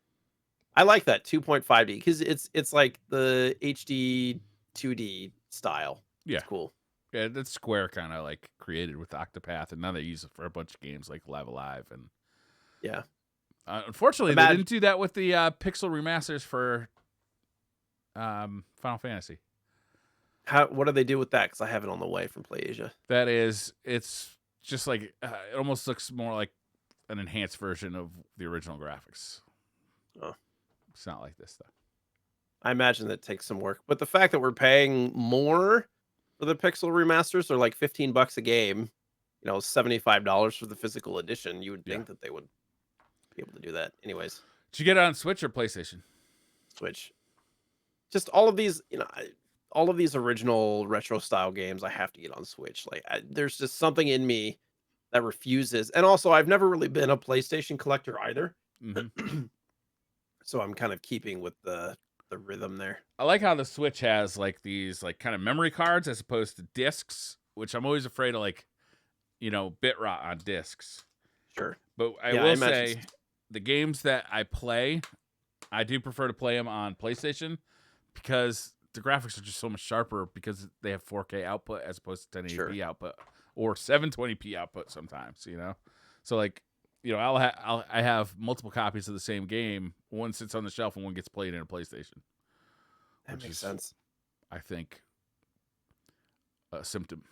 [SPEAKER 2] I like that 2.5D because it's like the HD 2D style.
[SPEAKER 1] Yeah,
[SPEAKER 2] it's cool.
[SPEAKER 1] Yeah, that's Square kind of like created with Octopath, and now they use it for a bunch of games like Live Alive and
[SPEAKER 2] yeah.
[SPEAKER 1] Unfortunately, they didn't do that with the pixel remasters for Final Fantasy.
[SPEAKER 2] What do they do with that? Because I have it on the way from PlayAsia.
[SPEAKER 1] That is, it's just like it almost looks more like an enhanced version of the original graphics.
[SPEAKER 2] Oh,
[SPEAKER 1] it's not like this stuff.
[SPEAKER 2] I imagine that takes some work, but the fact that we're paying more for the pixel remasters, they're like $15 a game. $75 for the physical edition. You would think that they would be able to do that. Anyways,
[SPEAKER 1] did you get it on Switch or PlayStation?
[SPEAKER 2] Switch. Just all of these, all of these original retro style games, I have to get on Switch. Like, there's just something in me that refuses. And also, I've never really been a PlayStation collector either.
[SPEAKER 1] Mm-hmm.
[SPEAKER 2] So I'm kind of keeping with the the rhythm there.
[SPEAKER 1] I like how the Switch has like these like kind of memory cards as opposed to discs, which I'm always afraid of, like, bit rot on discs.
[SPEAKER 2] Sure.
[SPEAKER 1] But I
[SPEAKER 2] Yeah, I
[SPEAKER 1] will
[SPEAKER 2] imagine.
[SPEAKER 1] say the games that I play, I do prefer to play them on PlayStation because the graphics are just so much sharper because they have 4K output as opposed to 1080p
[SPEAKER 2] Sure.
[SPEAKER 1] output or 720p output sometimes, So like, I have multiple copies of the same game. One sits on the shelf and one gets played in a PlayStation,
[SPEAKER 2] That
[SPEAKER 1] which
[SPEAKER 2] makes
[SPEAKER 1] is,
[SPEAKER 2] sense.
[SPEAKER 1] I think, a symptom.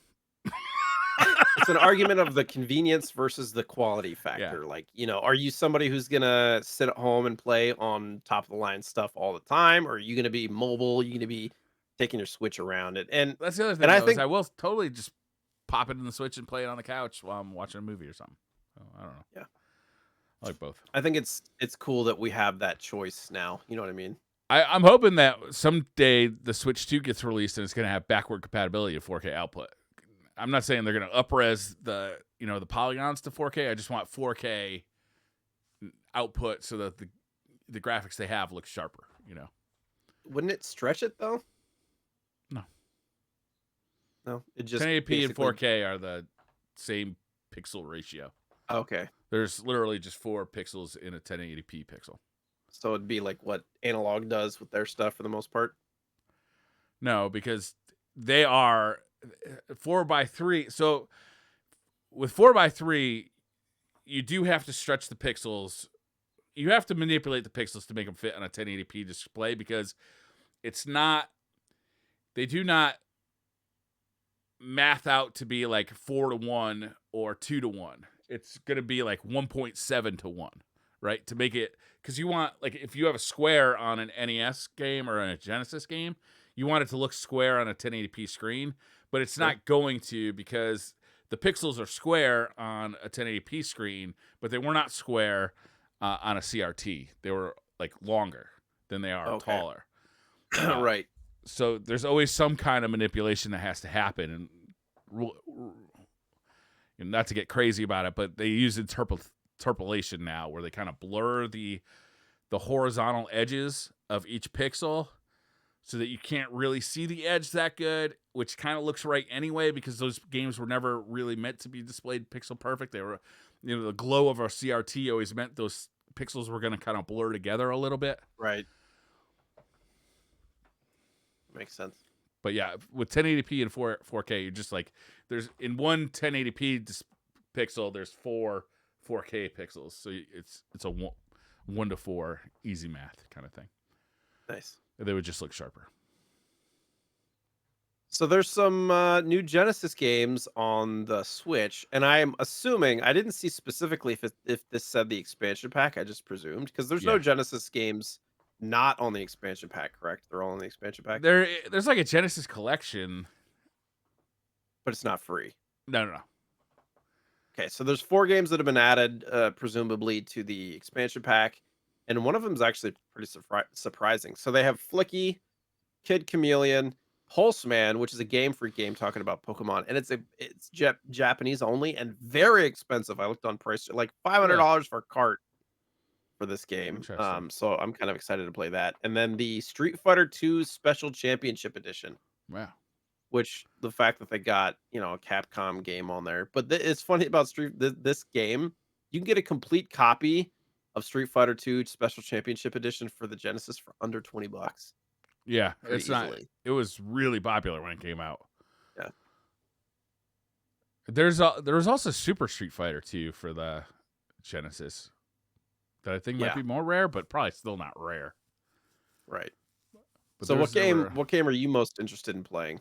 [SPEAKER 2] It's an argument of the convenience versus the quality
[SPEAKER 1] Yeah.
[SPEAKER 2] factor. Like, are you somebody who's gonna sit at home and play on top of the line stuff all the time, or are you gonna be mobile? You gonna be taking your Switch around it? And
[SPEAKER 1] That's the other
[SPEAKER 2] and
[SPEAKER 1] thing,
[SPEAKER 2] I
[SPEAKER 1] though, is
[SPEAKER 2] think,
[SPEAKER 1] I will totally just pop it in the Switch and play it on the couch while I'm watching a movie or something. So, I don't know.
[SPEAKER 2] yeah,
[SPEAKER 1] I like both.
[SPEAKER 2] I think it's cool that we have that choice now. You know what I mean?
[SPEAKER 1] I'm hoping that someday the Switch 2 gets released and it's going to have backward compatibility of 4K output. I'm not saying they're going to up-res the polygons to 4K. I just want 4K output so that the graphics they have look sharper,
[SPEAKER 2] Wouldn't it stretch it though?
[SPEAKER 1] No.
[SPEAKER 2] No, it just
[SPEAKER 1] 1080p and
[SPEAKER 2] basically
[SPEAKER 1] 4K are the same pixel ratio.
[SPEAKER 2] okay.
[SPEAKER 1] There's literally just 4 pixels in a 1080p pixel.
[SPEAKER 2] So it'd be like what analog does with their stuff for the most part.
[SPEAKER 1] No, because they are 4:3. So with 4:3, you do have to stretch the pixels. You have to manipulate the pixels to make them fit on a 1080p display because it's not. They do not math out to be like 4:1 or 2:1. It's gonna be like 1.7:1, right? To make it, because you want, like, if you have a square on an NES game or on a Genesis game, you want it to look square on a 1080p screen, but it's not going to because the pixels are square on a 1080p screen, but they were not square on a CRT. They were like longer than they are taller.
[SPEAKER 2] Right.
[SPEAKER 1] So there's always some kind of manipulation that has to happen, and not to get crazy about it, but they use interpolation now, where they kind of blur the horizontal edges of each pixel, so that you can't really see the edge that good, which kind of looks right anyway, because those games were never really meant to be displayed pixel perfect. They were, the glow of our CRT always meant those pixels were going to kind of blur together a little bit.
[SPEAKER 2] Right. Makes sense.
[SPEAKER 1] But yeah, with 1080p and 4K, you're just like, there's in one 1080p pixel, there's 4 4K pixels. So it's a 1 to 4 easy math kind of thing.
[SPEAKER 2] Nice.
[SPEAKER 1] They would just look sharper.
[SPEAKER 2] So there's some new Genesis games on the Switch, and I'm assuming I didn't see specifically if this said the expansion pack. I just presumed because there's no
[SPEAKER 1] Yeah.
[SPEAKER 2] Genesis games not on the expansion pack, correct? They're all on the expansion pack,
[SPEAKER 1] There's like a Genesis collection.
[SPEAKER 2] but it's not free.
[SPEAKER 1] No.
[SPEAKER 2] Okay, so there's 4 games that have been added, presumably to the expansion pack, and one of them is actually pretty surprising. So they have Flicky, Kid Chameleon, Pulse Man, which is a Game Freak game talking about Pokemon, and it's Japanese only and very expensive. I looked on price, like $500 for a cart for this game.
[SPEAKER 1] Interesting.
[SPEAKER 2] So I'm kind of excited to play that. And then the Street Fighter 2 Special Championship Edition,
[SPEAKER 1] Wow.
[SPEAKER 2] which the fact that they got, a Capcom game on there. But it's funny about this game, you can get a complete copy of Street Fighter 2 Special Championship Edition for the Genesis for under $20.
[SPEAKER 1] Yeah,
[SPEAKER 2] Pretty
[SPEAKER 1] it's not.
[SPEAKER 2] easily.
[SPEAKER 1] It was really popular when it came out.
[SPEAKER 2] Yeah.
[SPEAKER 1] There was also Super Street Fighter 2 for the Genesis that I think might be more rare, but probably still not rare.
[SPEAKER 2] Right.
[SPEAKER 1] But
[SPEAKER 2] So what game are you most interested in playing?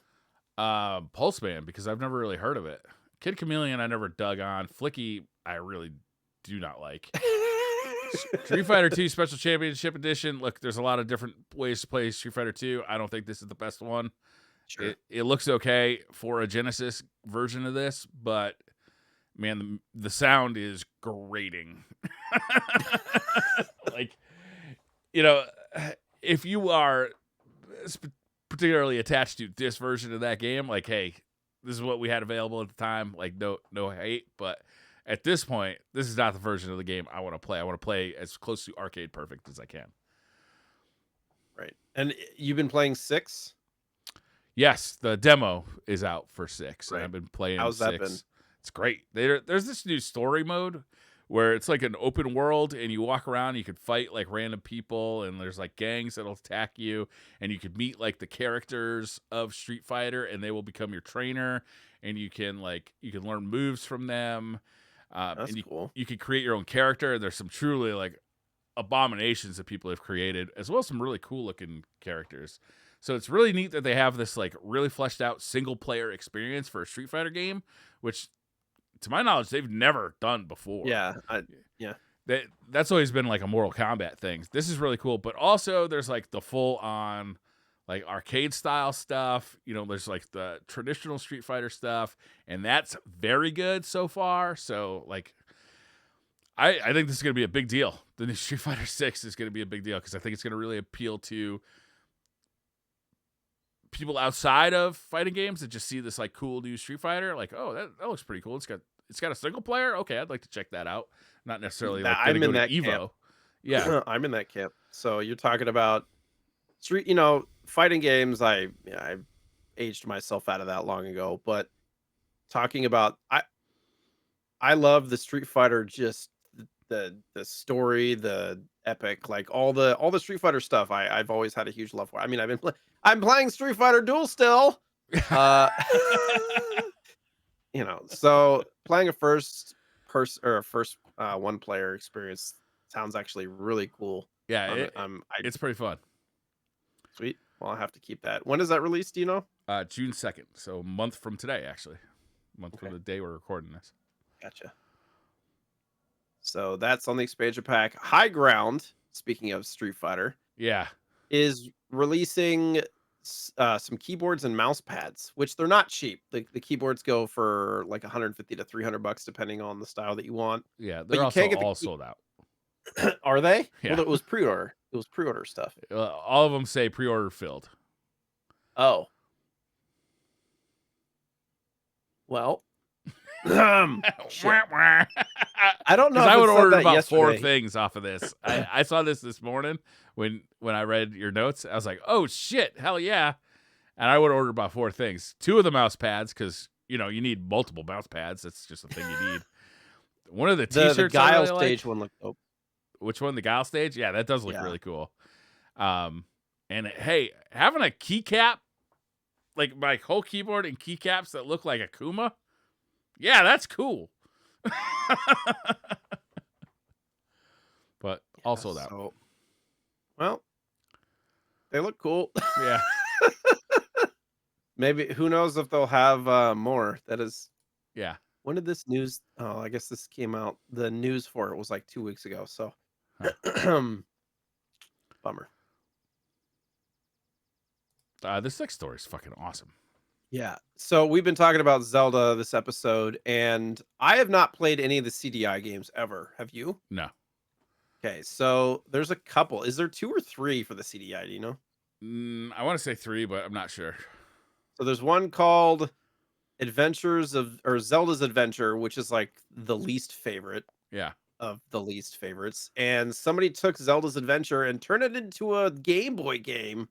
[SPEAKER 1] Pulse Man, because I've never really heard of it. Kid Chameleon I never dug on. Flicky I really do not like. Street Fighter 2 Special Championship Edition. Look, there's a lot of different ways to play Street Fighter 2. I don't think this is the best one.
[SPEAKER 2] Sure.
[SPEAKER 1] It looks okay for a Genesis version of this, but man, the sound is grating. Like, if you are particularly attached to this version of that game, like, hey, this is what we had available at the time. Like, no hate, but at this point, this is not the version of the game I want to play. I want to play as close to arcade perfect as I can.
[SPEAKER 2] Right. And you've been playing 6?
[SPEAKER 1] Yes, the demo is out for 6, and
[SPEAKER 2] Right.
[SPEAKER 1] I've been playing
[SPEAKER 2] How's that been?
[SPEAKER 1] 6. It's great. There's this new story mode where it's like an open world, and you walk around, you could fight like random people, and there's like gangs that'll attack you, and you could meet like the characters of Street Fighter, and they will become your trainer, and you can learn moves from them,
[SPEAKER 2] That's
[SPEAKER 1] and
[SPEAKER 2] cool.
[SPEAKER 1] you can create your own character. And there's some truly like abominations that people have created, as well as some really cool looking characters. So it's really neat that they have this like really fleshed out single player experience for a Street Fighter game, which to my knowledge they've never done before.
[SPEAKER 2] Yeah. Yeah.
[SPEAKER 1] That's always been like a Mortal Kombat thing. This is really cool, but also there's like the full on like arcade style stuff. You know, there's like the traditional Street Fighter stuff, and that's very good so far. So like I think this is going to be a big deal. The new Street Fighter 6 is going to be a big deal because I think it's going to really appeal to people outside of fighting games that just see this like cool new Street Fighter. Like, oh, that looks pretty cool. It's got a single player. Okay, I'd like to check that out. Not necessarily like going
[SPEAKER 2] I'm
[SPEAKER 1] to go
[SPEAKER 2] in
[SPEAKER 1] to
[SPEAKER 2] that
[SPEAKER 1] Evo.
[SPEAKER 2] camp.
[SPEAKER 1] Yeah,
[SPEAKER 2] I'm in that camp. So you're talking about fighting games. I aged myself out of that long ago, but talking about I love the Street Fighter, just the story, the epic, like all the Street Fighter stuff. I've always had a huge love for. I mean, I'm playing Street Fighter Duel still. Uh so playing a first person or a first one player experience sounds actually really cool.
[SPEAKER 1] yeah,
[SPEAKER 2] I
[SPEAKER 1] it's pretty fun.
[SPEAKER 2] Sweet. Well, I'll have to keep that. When is that released? Do you know?
[SPEAKER 1] June 2nd, so a month from today, actually, a month from
[SPEAKER 2] Okay.
[SPEAKER 1] the day we're recording this.
[SPEAKER 2] Gotcha. So that's on the expansion pack. High Ground, speaking of Street Fighter,
[SPEAKER 1] Yeah,
[SPEAKER 2] is releasing some keyboards and mouse pads, which they're not cheap. The keyboards go for like 150 to $300 depending on the style that you want.
[SPEAKER 1] yeah,
[SPEAKER 2] But
[SPEAKER 1] they're
[SPEAKER 2] you
[SPEAKER 1] also
[SPEAKER 2] can't get
[SPEAKER 1] all sold out.
[SPEAKER 2] Are they?
[SPEAKER 1] Yeah,
[SPEAKER 2] Well, it was pre-order. It was pre-order stuff.
[SPEAKER 1] all of them say pre-order filled.
[SPEAKER 2] Oh. Well, shit. I don't know
[SPEAKER 1] Because
[SPEAKER 2] if
[SPEAKER 1] I
[SPEAKER 2] it
[SPEAKER 1] would
[SPEAKER 2] said
[SPEAKER 1] order
[SPEAKER 2] that
[SPEAKER 1] about 4
[SPEAKER 2] yesterday.
[SPEAKER 1] things off of this. I saw this morning when I read your notes. I was like, oh shit, hell yeah! And I would order about 4 things. 2 of the mouse pads because you need multiple mouse pads. That's just a thing you need. One of the
[SPEAKER 2] The
[SPEAKER 1] T-shirts I
[SPEAKER 2] Guile
[SPEAKER 1] really like.
[SPEAKER 2] stage one looked dope.
[SPEAKER 1] Which one? The Guile stage? Yeah, that does look
[SPEAKER 2] Yeah.
[SPEAKER 1] really cool. And hey, having a keycap, like my whole keyboard and keycaps that look like Akuma, yeah, that's cool. But all sold out.
[SPEAKER 2] So, well, they look cool.
[SPEAKER 1] Yeah.
[SPEAKER 2] Maybe who knows if they'll have more. That is,
[SPEAKER 1] Yeah.
[SPEAKER 2] when did this news? Oh, I guess this came out. The news for it was like 2 weeks ago. So, bummer.
[SPEAKER 1] This next story is fucking awesome.
[SPEAKER 2] Yeah. So we've been talking about Zelda this episode, and I have not played any of the CDI games ever. Have you?
[SPEAKER 1] No.
[SPEAKER 2] Okay, so there's a couple. Is there 2 or 3 for the CDI? Do you know?
[SPEAKER 1] I want to say 3, but I'm not sure.
[SPEAKER 2] So there's one called Zelda's Adventure, which is like the least favorite
[SPEAKER 1] Yeah.
[SPEAKER 2] of the least favorites. And somebody took Zelda's Adventure and turned it into a Game Boy game,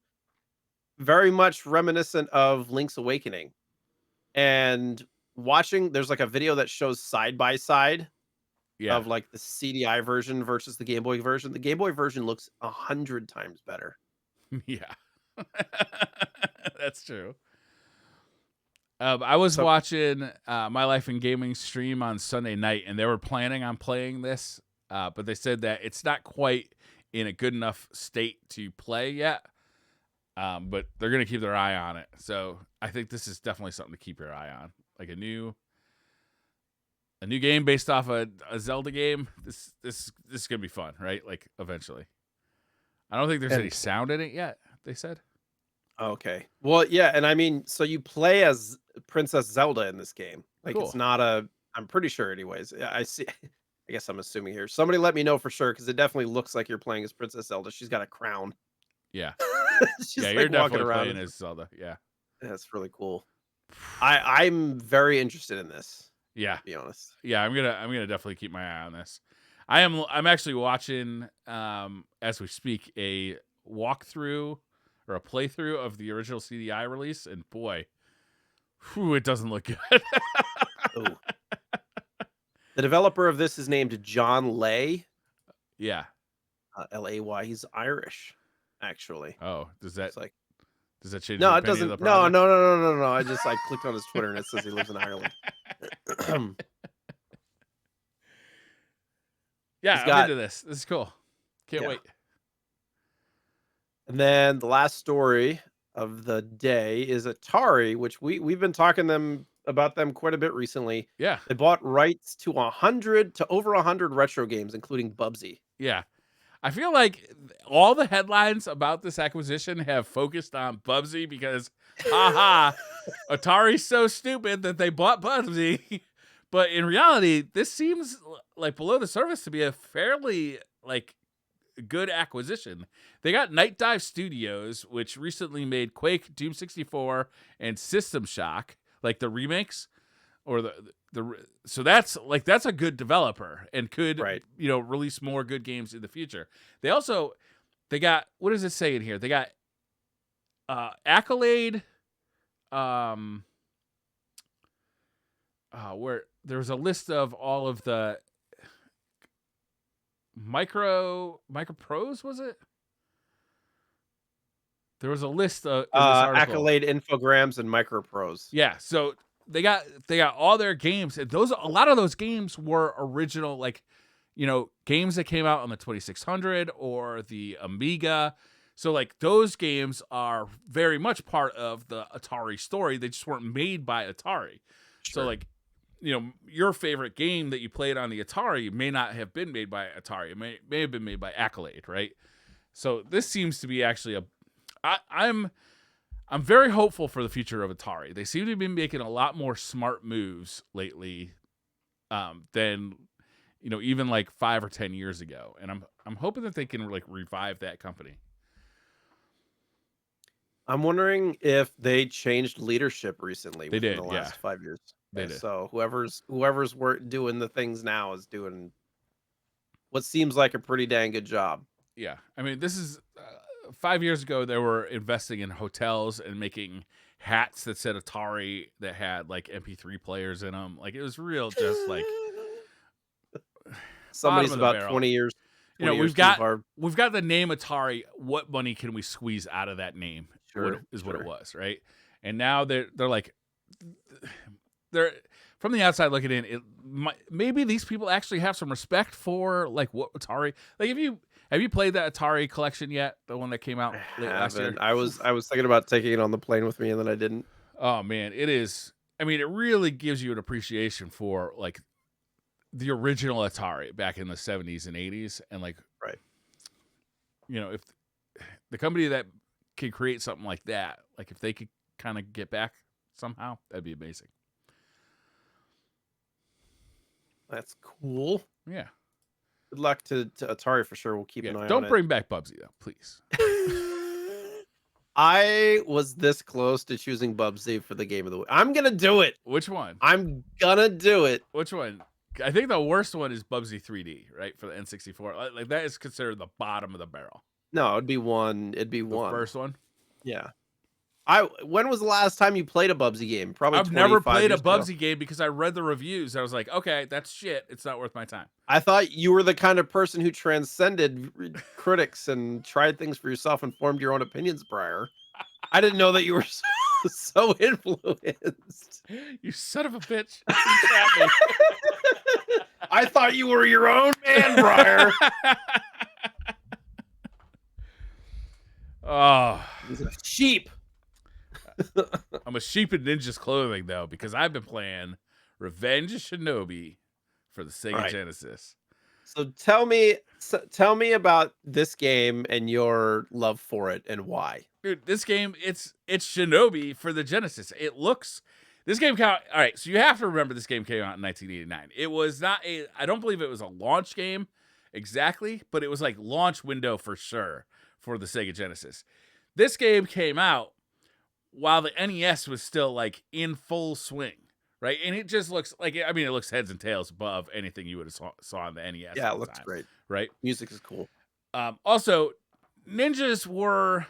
[SPEAKER 2] very much reminiscent of Link's Awakening. And there's like a video that shows side by side
[SPEAKER 1] Yeah.
[SPEAKER 2] of like the CDI version versus the Game Boy version. The Game Boy version looks 100 times better.
[SPEAKER 1] Yeah. That's true. I was
[SPEAKER 2] So
[SPEAKER 1] watching My Life in Gaming stream on Sunday night, and they were planning on playing this, but they said that it's not quite in a good enough state to play yet. But they're gonna keep their eye on it. So I think this is definitely something to keep your eye on, like a new game based off a Zelda game. This is gonna be fun, right? Like eventually. I don't think there's any
[SPEAKER 2] and
[SPEAKER 1] sound in it yet. They said.
[SPEAKER 2] Okay. Well, yeah, and I mean, so you play as Princess Zelda in this game. Like it's
[SPEAKER 1] Cool.
[SPEAKER 2] not I'm pretty sure anyways. I see I guess I'm assuming here. Somebody let me know for sure because it definitely looks like you're playing as Princess Zelda. She's got a crown.
[SPEAKER 1] Yeah.
[SPEAKER 2] She's
[SPEAKER 1] Yeah,
[SPEAKER 2] like
[SPEAKER 1] you're
[SPEAKER 2] walking
[SPEAKER 1] definitely
[SPEAKER 2] around.
[SPEAKER 1] playing as Zelda. Yeah.
[SPEAKER 2] That's really cool. I'm very interested in this,
[SPEAKER 1] Yeah.
[SPEAKER 2] to be honest.
[SPEAKER 1] Yeah, I'm gonna definitely keep my eye on this. I'm actually watching as we speak a walkthrough or a playthrough of the original CDI release, and boy, whew, it doesn't look good.
[SPEAKER 2] Oh, the developer of this is named John Lay,
[SPEAKER 1] Yeah.
[SPEAKER 2] Lay. He's Irish, actually.
[SPEAKER 1] Oh,
[SPEAKER 2] Looks like
[SPEAKER 1] does that change the
[SPEAKER 2] no, it
[SPEAKER 1] opinion of the
[SPEAKER 2] doesn't. No,
[SPEAKER 1] project?
[SPEAKER 2] no, no, no, no, no. I clicked on his Twitter and it says he lives in Ireland.
[SPEAKER 1] Yeah,
[SPEAKER 2] He's
[SPEAKER 1] I'm
[SPEAKER 2] got
[SPEAKER 1] into this. This is cool. Can't
[SPEAKER 2] yeah.
[SPEAKER 1] wait.
[SPEAKER 2] And then the last story of the day is Atari, which we've been talking about them quite a bit recently.
[SPEAKER 1] Yeah.
[SPEAKER 2] They bought rights to over 100 retro games, including Bubsy.
[SPEAKER 1] Yeah. I feel like all the headlines about this acquisition have focused on Bubsy because, haha, Atari's so stupid that they bought Bubsy. But in reality, this seems like below the surface to be a fairly like good acquisition. They got Night Dive Studios, which recently made Quake, Doom 64, and System Shock, like the remakes, or so that's a good developer and could
[SPEAKER 2] Right.
[SPEAKER 1] release more good games in the future. They got, what does it say in here? They got Accolade, where there was a list of all of the micro pros, was it? There was a list in this article.
[SPEAKER 2] Accolade Infograms and Micropros.
[SPEAKER 1] Yeah, so they got all their games, and a lot of those games were original, like games that came out on the 2600 or the Amiga. So like those games are very much part of the Atari story. They just weren't made by Atari.
[SPEAKER 2] Sure.
[SPEAKER 1] So like your favorite game that you played on the Atari may not have been made by Atari. It may have been made by Accolade, right? So this seems to be actually I'm very hopeful for the future of Atari. They seem to be making a lot more smart moves lately than even like 5 or 10 years ago, and I'm hoping that they can like revive that company.
[SPEAKER 2] I'm wondering if they changed leadership recently
[SPEAKER 1] They
[SPEAKER 2] within
[SPEAKER 1] did,
[SPEAKER 2] the last 5 years.
[SPEAKER 1] They did.
[SPEAKER 2] So whoever's doing the things now is doing what seems like a pretty dang good job.
[SPEAKER 1] Yeah, I mean, this is 5 years ago. They were investing in hotels and making hats that said Atari that had like MP3 players in them. Like it was real, just like
[SPEAKER 2] Somebody's about 20 years.
[SPEAKER 1] We've got the name Atari. What money can we squeeze out of that name?
[SPEAKER 2] Sure,
[SPEAKER 1] what it was, right? And now they're like they're from the outside looking in. Maybe these people actually have some respect for like what Atari. Like, have you played that Atari collection yet? The one that came out late last year.
[SPEAKER 2] I was thinking about taking it on the plane with me, and then I didn't.
[SPEAKER 1] Oh man, it is. I mean, it really gives you an appreciation for like the original Atari back in the 70s and 80s, and like,
[SPEAKER 2] right.
[SPEAKER 1] If the company that can create something like that, like if they could kind of get back somehow, that'd be amazing.
[SPEAKER 2] That's cool.
[SPEAKER 1] Yeah.
[SPEAKER 2] Good luck to Atari for sure. We'll keep an eye on it.
[SPEAKER 1] Don't bring back Bubsy though, please.
[SPEAKER 2] I was this close to choosing Bubsy for the game of the week. I'm gonna do it.
[SPEAKER 1] Which one?
[SPEAKER 2] I'm gonna do it.
[SPEAKER 1] Which one? I think the worst one is Bubsy 3D, right, for the N64. Like that is considered the bottom of the barrel.
[SPEAKER 2] No, it'd be one. The
[SPEAKER 1] first one.
[SPEAKER 2] Yeah. When was the last time you played a Bubsy game? Probably.
[SPEAKER 1] I've never played a Bubsy game because I read the reviews. I was like, okay, that's shit. It's not worth my time.
[SPEAKER 2] I thought you were the kind of person who transcended critics and tried things for yourself and formed your own opinions, Briar. I didn't know that you were so influenced.
[SPEAKER 1] You son of a bitch.
[SPEAKER 2] I thought you were your own man, Briar.
[SPEAKER 1] Oh,
[SPEAKER 2] he's a sheep.
[SPEAKER 1] I'm a sheep in ninja's clothing though, because I've been playing Revenge of Shinobi for the Sega Genesis.
[SPEAKER 2] So tell me about this game and your love for it and why.
[SPEAKER 1] Dude, this game, it's Shinobi for the Genesis. This game came out, all right, so you have to remember this game came out in 1989. It was not I don't believe it was a launch game exactly, but it was like launch window for sure for the Sega Genesis. This game came out while the NES was still like in full swing, right? And it just looks like, I mean, it looks heads and tails above anything you would have saw on the NES.
[SPEAKER 2] Yeah, it looks great.
[SPEAKER 1] Right?
[SPEAKER 2] Music is cool.
[SPEAKER 1] Also, ninjas were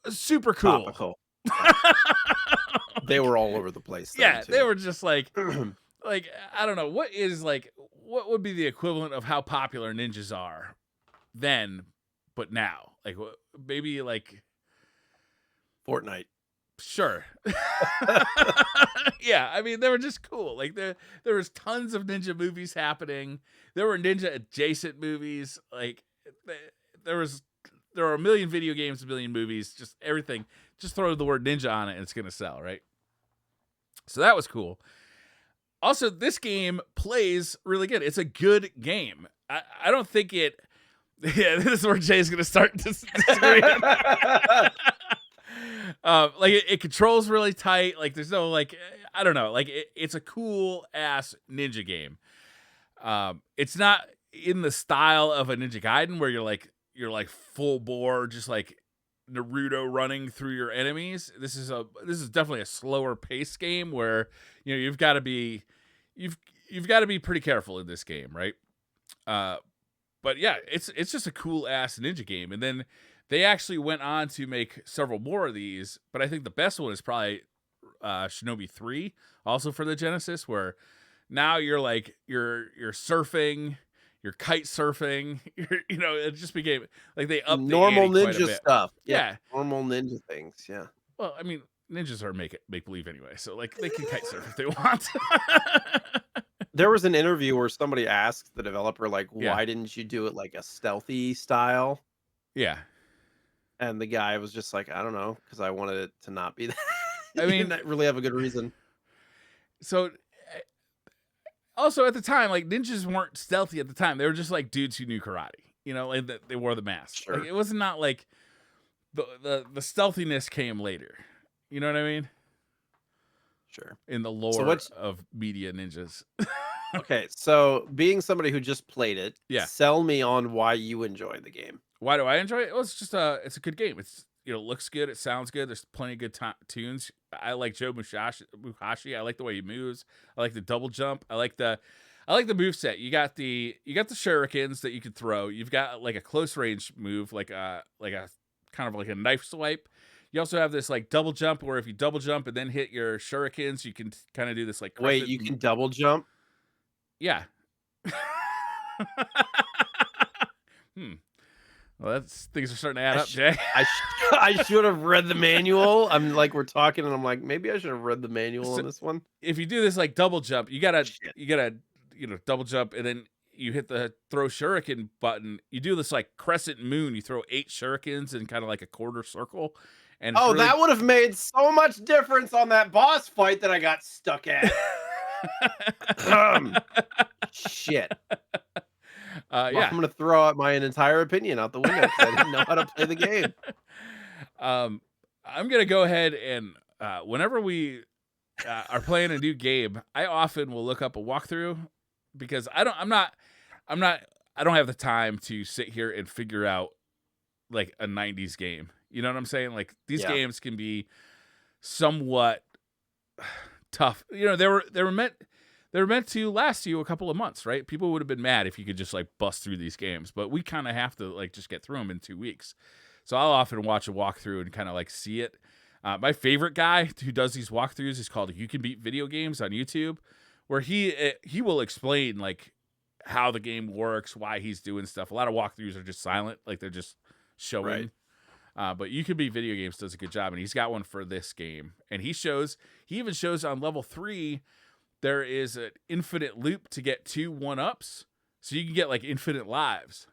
[SPEAKER 1] super cool.
[SPEAKER 2] Topical. Yeah. They were all over the place then,
[SPEAKER 1] Yeah,
[SPEAKER 2] too.
[SPEAKER 1] they were just like I don't know, what would be the equivalent of how popular ninjas are then, but now? Like maybe like
[SPEAKER 2] Fortnite.
[SPEAKER 1] sure. Yeah, I mean they were just cool. Like there was tons of ninja movies happening. There were ninja adjacent movies. Like there were a million video games, a million movies, just everything. Just throw the word ninja on it and it's gonna sell, right? So that was cool. Also, this game plays really good. It's a good game. I don't think it. Yeah, this is where Jay's gonna start disagreeing. Like it controls really tight. Like there's no like I don't know. Like it's a cool ass ninja game. It's not in the style of a Ninja Gaiden where you're like full bore, just like Naruto running through your enemies. This is definitely a slower pace game where you've got to be pretty careful in this game, right? But yeah, it's just a cool ass ninja game. And then they actually went on to make several more of these, but I think the best one is probably Shinobi 3, also for the Genesis, where now you're surfing, you're kite surfing, it just became like they upped
[SPEAKER 2] normal
[SPEAKER 1] the ante quite a
[SPEAKER 2] ninja
[SPEAKER 1] bit.
[SPEAKER 2] stuff.
[SPEAKER 1] Yeah.
[SPEAKER 2] Normal ninja things. Yeah.
[SPEAKER 1] Well, I mean, ninjas are make believe anyway, so like they can kite surf if they want.
[SPEAKER 2] There was an interview where somebody asked the developer, like,
[SPEAKER 1] Yeah.
[SPEAKER 2] why didn't you do it like a stealthy style?
[SPEAKER 1] Yeah.
[SPEAKER 2] And the guy was just like, I don't know, because I wanted it to not be that.
[SPEAKER 1] I
[SPEAKER 2] He
[SPEAKER 1] mean,
[SPEAKER 2] didn't really have a good reason.
[SPEAKER 1] so also at the time, like ninjas weren't stealthy at the time. They were just like dudes who knew karate. Like they wore the mask.
[SPEAKER 2] Sure.
[SPEAKER 1] Like, it was not like the stealthiness came later. You know what I mean?
[SPEAKER 2] Sure.
[SPEAKER 1] In the lore of media ninjas.
[SPEAKER 2] Okay, so being somebody who just played it,
[SPEAKER 1] Yeah.
[SPEAKER 2] sell me on why you enjoy the game.
[SPEAKER 1] Why do I enjoy it? Well, it's just it's a good game. It's it looks good. It sounds good. There's plenty of good tunes. I like Joe Musashi. I like the way he moves. I like the double jump. I like the moveset. You got the shurikens that you can throw. You've got like a close range move, like a kind of like a knife swipe. You also have this like double jump where if you double jump and then hit your shurikens, you can kind of do this like
[SPEAKER 2] Wait, you can double jump?
[SPEAKER 1] Yeah. Well, things are starting to add up, Jay.
[SPEAKER 2] I should have read the manual. I'm like, we're talking, and I'm like, maybe I should have read the manual on this one.
[SPEAKER 1] If you do this like double jump, you gotta double jump, and then you hit the throw shuriken button. You do this like crescent moon. You throw 8 shurikens in kind of like a quarter circle. And
[SPEAKER 2] that would have made so much difference on that boss fight that I got stuck at. Shit.
[SPEAKER 1] Yeah,
[SPEAKER 2] I'm gonna throw out my entire opinion out the window because I didn't know how to play the game.
[SPEAKER 1] I'm gonna go ahead and whenever we are playing a new game, I often will look up a walkthrough because I don't have the time to sit here and figure out like a 90s game. You know what I'm saying? Like these games can be somewhat tough. They were meant to last you a couple of months, right? People would have been mad if you could just like bust through these games, but we kind of have to like just get through them in 2 weeks. So I'll often watch a walkthrough and kind of like see it. My favorite guy who does these walkthroughs is called You Can Beat Video Games on YouTube, where he will explain like how the game works, why he's doing stuff. A lot of walkthroughs are just silent, like they're just showing.
[SPEAKER 2] Right.
[SPEAKER 1] But You Can Beat Video Games does a good job, and he's got one for this game. And he even shows on level 3 there is an infinite loop to get 2 1-ups, so you can get like infinite lives.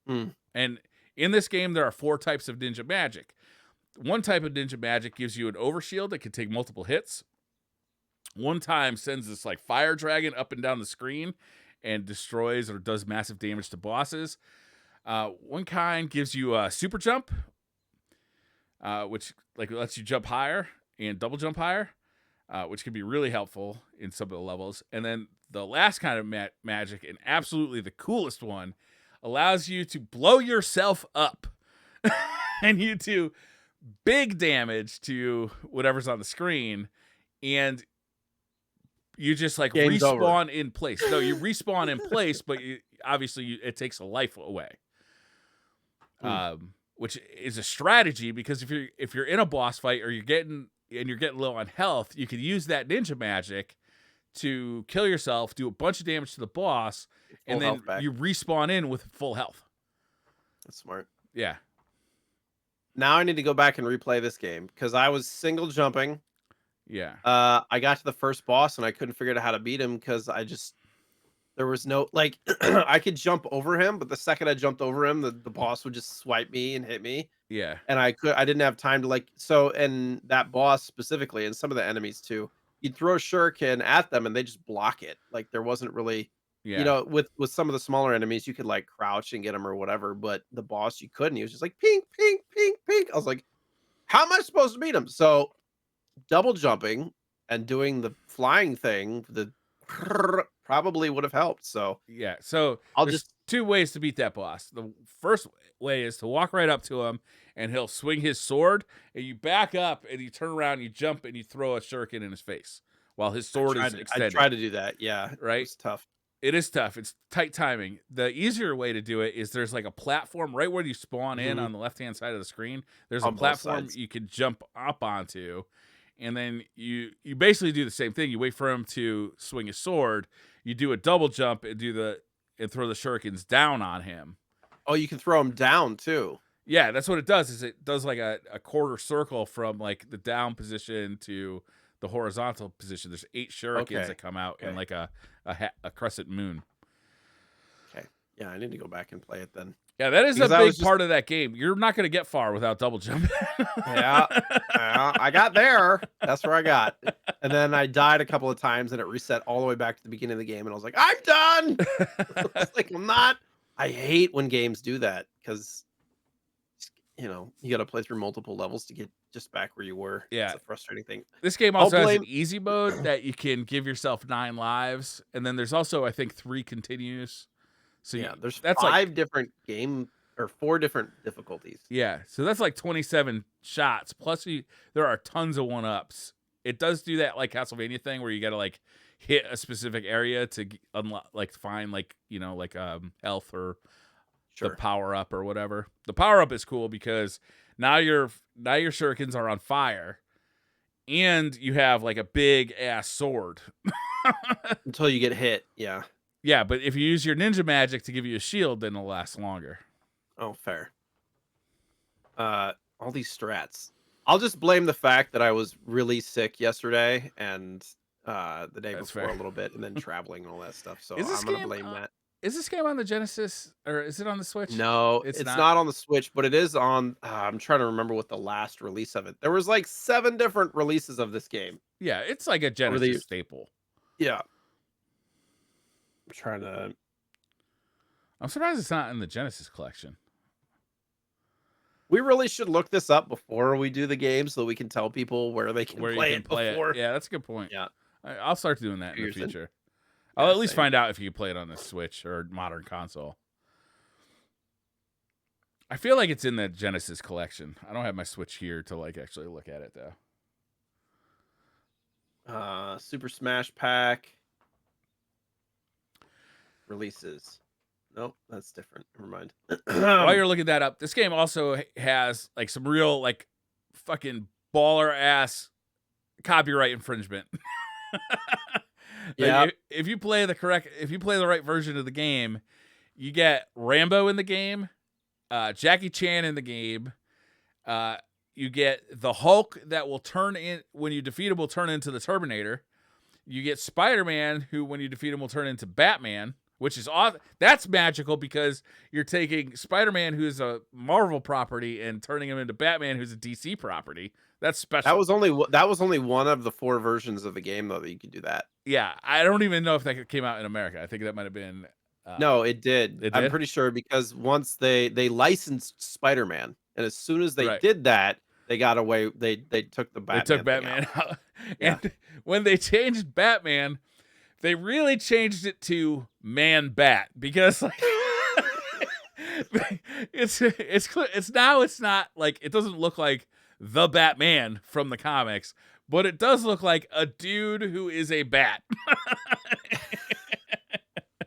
[SPEAKER 1] And in this game, there are 4 types of ninja magic. One type of ninja magic gives you an overshield that can take multiple hits. One time sends this like fire dragon up and down the screen and destroys or does massive damage to bosses. One kind gives you a super jump, which like lets you jump higher and double jump higher, which can be really helpful in some of the levels. And then the last kind of magic, and absolutely the coolest one, allows you to blow yourself up and you do big damage to whatever's on the screen, and you just like
[SPEAKER 2] Game's
[SPEAKER 1] respawn
[SPEAKER 2] over.
[SPEAKER 1] in place. No, you respawn in place, but obviously it takes a life away.
[SPEAKER 2] Hmm.
[SPEAKER 1] which is a strategy because if you're in a boss fight or you're getting low on health, you can use that ninja magic to kill yourself, do a bunch of damage to the boss,
[SPEAKER 2] Full
[SPEAKER 1] and then
[SPEAKER 2] health back.
[SPEAKER 1] you respawn in with full health.
[SPEAKER 2] That's smart.
[SPEAKER 1] Yeah,
[SPEAKER 2] Now I need to go back and replay this game because I was single jumping.
[SPEAKER 1] yeah,
[SPEAKER 2] I got to the first boss and I couldn't figure out how to beat him because there was no like I could jump over him, but the second I jumped over him, the boss would just swipe me and hit me.
[SPEAKER 1] yeah,
[SPEAKER 2] And I didn't have time to and that boss specifically and some of the enemies too, you'd throw a shuriken at them and they just block it. Like there wasn't really
[SPEAKER 1] yeah,
[SPEAKER 2] with some of the smaller enemies, you could like crouch and get them or whatever, but the boss you couldn't. He was just like pink, pink, pink, pink. I was like, how am I supposed to beat him? So double jumping and doing the flying thing, the probably would have helped. So
[SPEAKER 1] yeah. So
[SPEAKER 2] I'll
[SPEAKER 1] there's
[SPEAKER 2] just
[SPEAKER 1] two ways to beat that boss. The first way is to walk right up to him, and he'll swing his sword, and you back up, and you turn around, you jump, and you throw a shuriken in his face while his sword is
[SPEAKER 2] I
[SPEAKER 1] extended.
[SPEAKER 2] tried to do that. Yeah, it
[SPEAKER 1] Right?
[SPEAKER 2] was tough.
[SPEAKER 1] It is tough. It's tight timing. The easier way to do it is there's like a platform right where you spawn in
[SPEAKER 2] Mhm.
[SPEAKER 1] on the left-hand side of the screen. There's a
[SPEAKER 2] On both
[SPEAKER 1] platform
[SPEAKER 2] sides.
[SPEAKER 1] you can jump up onto, and then you basically do the same thing. You wait for him to swing his sword. You do a double jump and throw the shurikens down on him.
[SPEAKER 2] Oh, you can throw them down too.
[SPEAKER 1] Yeah, that's what it does. Is it does like a quarter circle from like the down position to the horizontal position. There's 8 shurikens
[SPEAKER 2] Okay.
[SPEAKER 1] that come out in
[SPEAKER 2] Okay.
[SPEAKER 1] like a crescent moon.
[SPEAKER 2] Okay. Yeah, I need to go back and play it then.
[SPEAKER 1] Yeah, that is
[SPEAKER 2] Because
[SPEAKER 1] a
[SPEAKER 2] I
[SPEAKER 1] big
[SPEAKER 2] was just
[SPEAKER 1] part of that game. You're not going to get far without double jumping.
[SPEAKER 2] yeah, yeah, I got there. That's where I got. And then I died a couple of times and it reset all the way back to the beginning of the game and I was like, "I'm done." I was like, "I'm not." I hate when games do that because you got to play through multiple levels to get just back where you were. It's
[SPEAKER 1] Yeah.
[SPEAKER 2] a frustrating thing.
[SPEAKER 1] This game
[SPEAKER 2] I'll
[SPEAKER 1] also has an
[SPEAKER 2] blame
[SPEAKER 1] easy mode that you can give yourself 9 lives, and then there's also I think 3 continues. So
[SPEAKER 2] yeah, there's
[SPEAKER 1] that's like
[SPEAKER 2] 5 different game or 4 different difficulties.
[SPEAKER 1] yeah, so that's like 27 shots plus there are tons of 1-ups. It does do that like Castlevania thing where you got to like hit a specific area to unlock like find like, health or the
[SPEAKER 2] Sure.
[SPEAKER 1] power up or whatever. The power up is cool because now your shurikens are on fire and you have like a big ass sword.
[SPEAKER 2] Until you get hit. Yeah.
[SPEAKER 1] Yeah, but if you use your ninja magic to give you a shield, then it'll last longer.
[SPEAKER 2] Oh, fair. All these strats. I'll just blame the fact that I was really sick yesterday and the day
[SPEAKER 1] That's
[SPEAKER 2] before
[SPEAKER 1] fair.
[SPEAKER 2] a little bit and then traveling and all that stuff. So
[SPEAKER 1] Is this
[SPEAKER 2] I'm gonna
[SPEAKER 1] game
[SPEAKER 2] blame that.
[SPEAKER 1] is this game on the Genesis or is it on the Switch?
[SPEAKER 2] No,
[SPEAKER 1] It's
[SPEAKER 2] it's
[SPEAKER 1] not.
[SPEAKER 2] not on the Switch, but it is on I'm trying to remember what the last release of it. There was like 7 different releases of this game
[SPEAKER 1] Yeah, it's like a
[SPEAKER 2] over the
[SPEAKER 1] Genesis
[SPEAKER 2] years.
[SPEAKER 1] staple.
[SPEAKER 2] Yeah. I'm trying to
[SPEAKER 1] I'm surprised it's not in the Genesis collection.
[SPEAKER 2] We really should look this up before we do the game so we can tell people where they can
[SPEAKER 1] Where you
[SPEAKER 2] play
[SPEAKER 1] can
[SPEAKER 2] it
[SPEAKER 1] play
[SPEAKER 2] before.
[SPEAKER 1] it. Yeah, that's a good point.
[SPEAKER 2] Yeah.
[SPEAKER 1] I'll start doing that in the
[SPEAKER 2] Figures in.
[SPEAKER 1] future. I'll
[SPEAKER 2] Yeah,
[SPEAKER 1] at least
[SPEAKER 2] same.
[SPEAKER 1] find out if you can play it on the Switch or modern console. I feel like it's in the Genesis collection. I don't have my Switch here to like actually look at it though.
[SPEAKER 2] Super Smash Pack releases. Nope, that's different. Never mind.
[SPEAKER 1] While you're looking that up, this game also has like some real like fucking baller ass copyright infringement.
[SPEAKER 2] Yeah.
[SPEAKER 1] If you play the right version of the game, you get Rambo in the game, Jackie Chan in the game. You get the Hulk that will turn in when you defeat him will turn into the Terminator. You get Spider-Man, who when you defeat him will turn into Batman, which is awesome. That's magical because you're taking Spider-Man, who's a Marvel property, and turning him into Batman, who's a DC property. That's special.
[SPEAKER 2] That was only one of the 4 versions of the game though that you could do that.
[SPEAKER 1] Yeah, I don't even know if that came out in America. I think that might have been.
[SPEAKER 2] No, it did.
[SPEAKER 1] It
[SPEAKER 2] I'm
[SPEAKER 1] did?
[SPEAKER 2] pretty sure because once they licensed Spider-Man, and as soon as they
[SPEAKER 1] Right.
[SPEAKER 2] did that, they got away. They took the Batman.
[SPEAKER 1] They took
[SPEAKER 2] thing
[SPEAKER 1] Batman
[SPEAKER 2] out.
[SPEAKER 1] out.
[SPEAKER 2] Yeah.
[SPEAKER 1] And when they changed Batman, they really changed it to Man Bat because like it's not like it doesn't look like the Batman from the comics, but it does look like a dude who is a bat.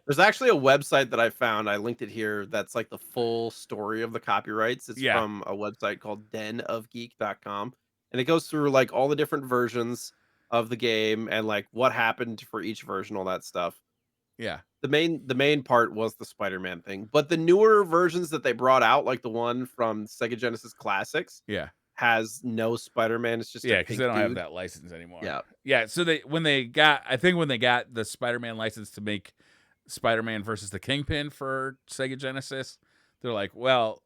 [SPEAKER 2] There's actually a website that I found, I linked it here, that's like the full story of the copyrights. It's
[SPEAKER 1] Yeah,
[SPEAKER 2] from a website called denofgeek.com, and it goes through like all the different versions of the game and like what happened for each version, all that stuff.
[SPEAKER 1] yeah,
[SPEAKER 2] The main part was the Spider-Man thing, but the newer versions that they brought out, like the one from Sega Genesis Classics,
[SPEAKER 1] yeah.
[SPEAKER 2] has no Spider-Man. It's just a
[SPEAKER 1] Yeah, because they
[SPEAKER 2] pink
[SPEAKER 1] don't have
[SPEAKER 2] dude.
[SPEAKER 1] that license anymore.
[SPEAKER 2] Yeah,
[SPEAKER 1] Yeah, so I think when they got the Spider-Man license to make Spider-Man versus the Kingpin for Sega Genesis, they're like, well,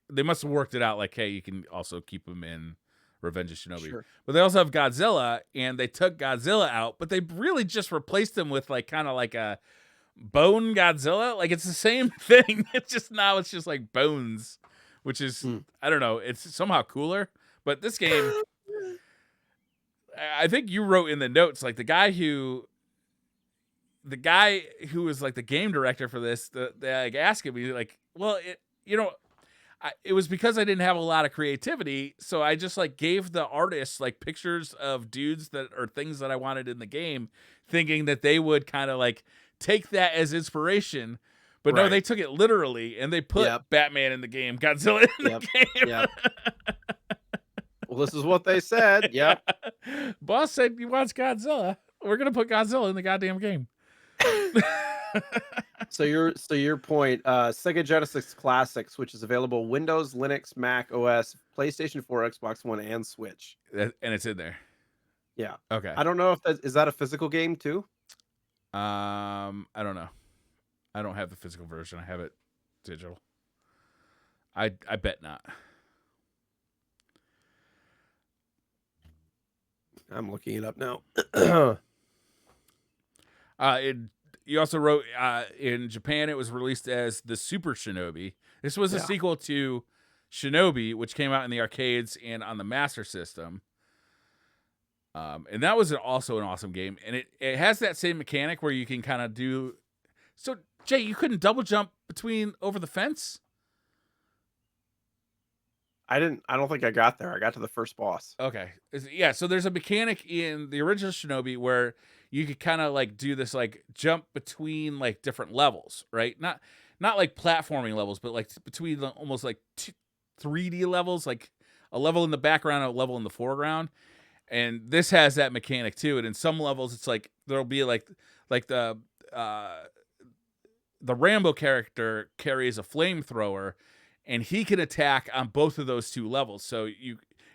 [SPEAKER 1] they must have worked it out. Like, hey, you can also keep him in Revenge of Shinobi,
[SPEAKER 2] sure.
[SPEAKER 1] but they also have Godzilla, and they took Godzilla out, but they really just replaced him with like kind of like a bone Godzilla. Like it's the same thing. It's just like bones, which is
[SPEAKER 2] Hmm.
[SPEAKER 1] I don't know. It's somehow cooler, but this game. I think you wrote in the notes like the guy who was like the game director for this, the like asking me like, well, it was because I didn't have a lot of creativity, so I just like gave the artists like pictures of dudes that or things that I wanted in the game, thinking that they would kind of like take that as inspiration. But no, they
[SPEAKER 2] Right.
[SPEAKER 1] took it literally and they put
[SPEAKER 2] Yep.
[SPEAKER 1] Batman in the game, Godzilla in
[SPEAKER 2] Yep.
[SPEAKER 1] the game.
[SPEAKER 2] Yep. Well, this is what they said.
[SPEAKER 1] Yeah.
[SPEAKER 2] Yep.
[SPEAKER 1] Boss said he wants Godzilla. We're gonna put Godzilla in the goddamn game.
[SPEAKER 2] So your point, Sega Genesis Classics, which is available Windows, Linux, Mac OS, PlayStation 4, Xbox One, and Switch.
[SPEAKER 1] And it's in there.
[SPEAKER 2] Yeah.
[SPEAKER 1] Okay.
[SPEAKER 2] I don't know if that is that a physical game too?
[SPEAKER 1] I don't know. I don't have the physical version. I have it digital. I bet not.
[SPEAKER 2] I'm looking it up now.
[SPEAKER 1] It you also wrote in Japan it was released as the Super Shinobi. This was a
[SPEAKER 2] Yeah.
[SPEAKER 1] sequel to Shinobi, which came out in the arcades and on the Master System. And that was also an awesome game. And it has that same mechanic where you can kind of do. So Jay, you couldn't double jump between over the fence?
[SPEAKER 2] I don't think I got there. I got to the first boss.
[SPEAKER 1] Okay. Yeah, so there's a mechanic in the original Shinobi where you could kind of like do this like jump between like different levels, right? Not like platforming levels, but like between almost like 3D levels, like a level in the background, a level in the foreground. And this has that mechanic too. And in some levels it's like there'll be like uh the Rambo character carries a flamethrower and he can attack on both of those two levels. So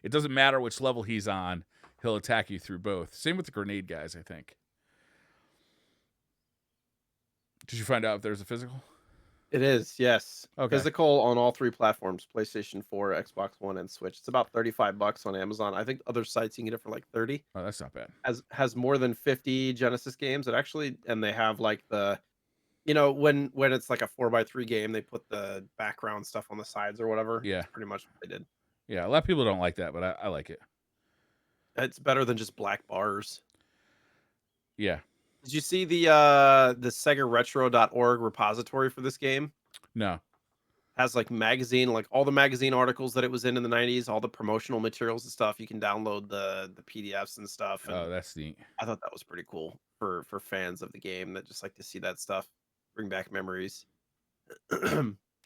[SPEAKER 1] it doesn't matter which level he's on, he'll attack you through both. Same with the grenade guys, I think. Did you find out if there's a physical?
[SPEAKER 2] It is, yes.
[SPEAKER 1] Okay.
[SPEAKER 2] Physical on all three platforms, PlayStation 4, Xbox One, and Switch. It's about $35 on Amazon. I think other sites you can get it for like 30.
[SPEAKER 1] Oh, that's not bad.
[SPEAKER 2] Has more than 50 Genesis games. It actually and they have like the when it's like a 4x3 game, they put the background stuff on the sides or whatever.
[SPEAKER 1] Yeah.
[SPEAKER 2] That's pretty much what they did.
[SPEAKER 1] Yeah, a lot of people don't like that, but I like it.
[SPEAKER 2] It's better than just black bars.
[SPEAKER 1] Yeah.
[SPEAKER 2] Did you see the SegaRetro.org repository for this game?
[SPEAKER 1] No.
[SPEAKER 2] Has like magazine, like all the magazine articles that it was in the 90s, all the promotional materials and stuff. You can download the PDFs and stuff. And
[SPEAKER 1] Oh, that's neat.
[SPEAKER 2] I thought that was pretty cool for fans of the game that just like to see that stuff, bring back memories.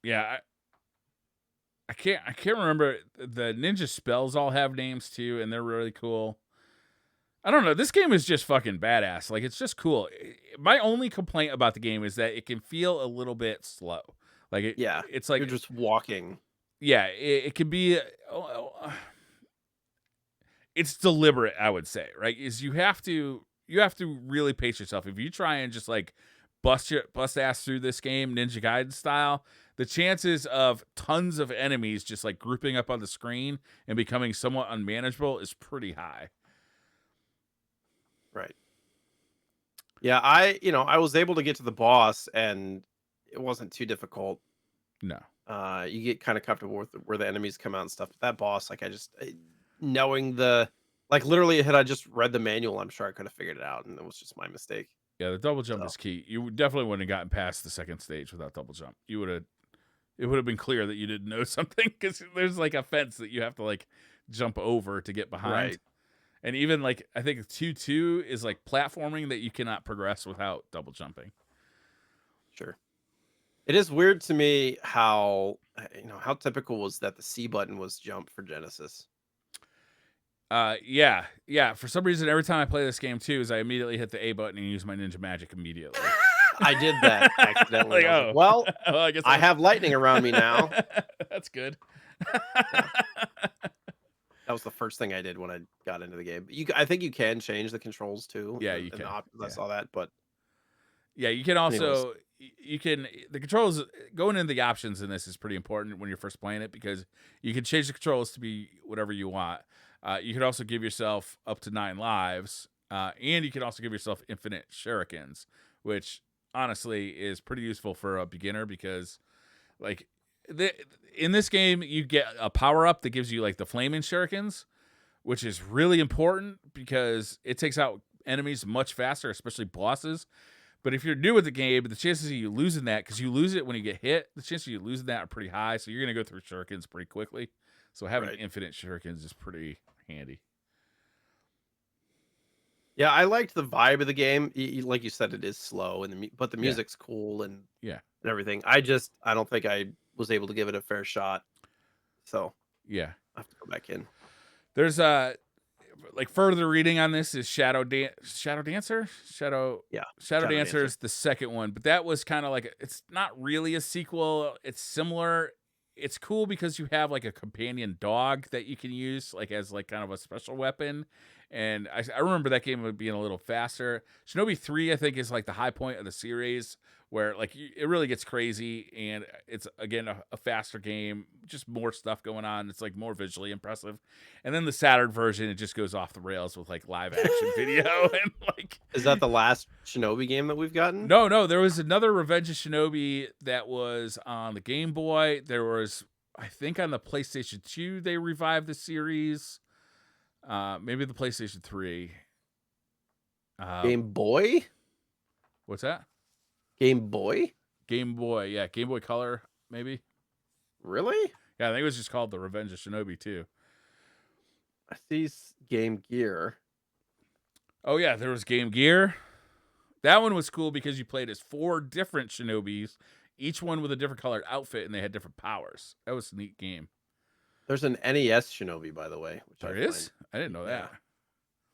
[SPEAKER 1] Yeah, I can't remember. The ninja spells all have names too, and they're really cool. I don't know. This game is just fucking badass. Like it's just cool. My only complaint about the game is that it can feel a little bit slow. Like
[SPEAKER 2] Yeah,
[SPEAKER 1] it's like
[SPEAKER 2] you're just walking.
[SPEAKER 1] yeah, it can be. It's deliberate, I would say. Right? Is you have to really pace yourself. If you try and just like bust ass through this game Ninja Gaiden style, the chances of tons of enemies just like grouping up on the screen and becoming somewhat unmanageable is pretty high.
[SPEAKER 2] Right. Yeah, I was able to get to the boss and it wasn't too difficult.
[SPEAKER 1] No.
[SPEAKER 2] You get kind of comfortable with where the enemies come out and stuff. But that boss, like knowing the like literally had I just read the manual, I'm sure I could have figured it out, and it was just my mistake.
[SPEAKER 1] Yeah, the double jump
[SPEAKER 2] So
[SPEAKER 1] is key. You definitely wouldn't have gotten past the second stage without double jump. It would have been clear that you didn't know something because there's like a fence that you have to like jump over to get behind.
[SPEAKER 2] right.
[SPEAKER 1] And even like I think 2-2 is like platforming that you cannot progress without double jumping.
[SPEAKER 2] Sure. It is weird to me how how typical was that the C button was jump for Genesis.
[SPEAKER 1] Yeah. For some reason, every time I play this game too, is I immediately hit the A button and use my ninja magic immediately.
[SPEAKER 2] I did that accidentally, and
[SPEAKER 1] Like,
[SPEAKER 2] I was like,
[SPEAKER 1] oh,
[SPEAKER 2] "Well,
[SPEAKER 1] well, I guess
[SPEAKER 2] I have lightning around me now."
[SPEAKER 1] That's good.
[SPEAKER 2] Yeah, that was the first thing I did when I got into the game. I think you can change the controls too,
[SPEAKER 1] Yeah, you
[SPEAKER 2] in the
[SPEAKER 1] can.
[SPEAKER 2] options. I
[SPEAKER 1] Yeah.
[SPEAKER 2] saw that, but
[SPEAKER 1] Yeah, you can
[SPEAKER 2] anyways,
[SPEAKER 1] also you can the controls going into the options in this is pretty important when you're first playing it because you can change the controls to be whatever you want. You can also give yourself up to 9 lives, and you can also give yourself infinite shurikens, which honestly is pretty useful for a beginner because like the, in this game you get a power up that gives you like the flaming shurikens, which is really important because it takes out enemies much faster, especially bosses. But if you're new with the game, the chances of you losing that, because you lose it when you get hit, the chances of you losing that are pretty high. So you're going to go through shurikens pretty quickly. So having
[SPEAKER 2] right.
[SPEAKER 1] infinite shurikens is pretty handy.
[SPEAKER 2] Yeah, I liked the vibe of the game. Like you said, it is slow, and but the
[SPEAKER 1] Yeah.
[SPEAKER 2] music's cool
[SPEAKER 1] Yeah.
[SPEAKER 2] and everything. I don't think I was able to give it a fair shot, so
[SPEAKER 1] Yeah.
[SPEAKER 2] I have to go back in.
[SPEAKER 1] There's like further reading on this is Shadow Dancer?
[SPEAKER 2] Yeah,
[SPEAKER 1] Shadow
[SPEAKER 2] Shadow
[SPEAKER 1] Dancer
[SPEAKER 2] Dancer.
[SPEAKER 1] is the second one, but that was kind of like it's not really a sequel. It's similar. It's cool because you have like a companion dog that you can use like as like kind of a special weapon. And I remember that game being a little faster. Shinobi 3 I think is like the high point of the series where like it really gets crazy and it's again a faster game, just more stuff going on. It's like more visually impressive. And then the Saturn version, it just goes off the rails with like live action video and like
[SPEAKER 2] Is that the last Shinobi game that we've gotten?
[SPEAKER 1] no, there was another Revenge of Shinobi that was on the Game Boy. There was, I think, on the PlayStation 2 they revived the series. Maybe the PlayStation 3.
[SPEAKER 2] Game Boy?
[SPEAKER 1] What's that?
[SPEAKER 2] Game Boy?
[SPEAKER 1] Game Boy, yeah, Game Boy Color, maybe.
[SPEAKER 2] Really?
[SPEAKER 1] Yeah, I think it was just called the Revenge of Shinobi too.
[SPEAKER 2] I see Game Gear.
[SPEAKER 1] Oh yeah, there was Game Gear. That one was cool because you played as 4 different Shinobis, each one with a different colored outfit, and they had different powers. That was a neat game.
[SPEAKER 2] There's an NES Shinobi, by the way, which
[SPEAKER 1] There
[SPEAKER 2] I
[SPEAKER 1] is?
[SPEAKER 2] find.
[SPEAKER 1] I didn't know
[SPEAKER 2] Yeah.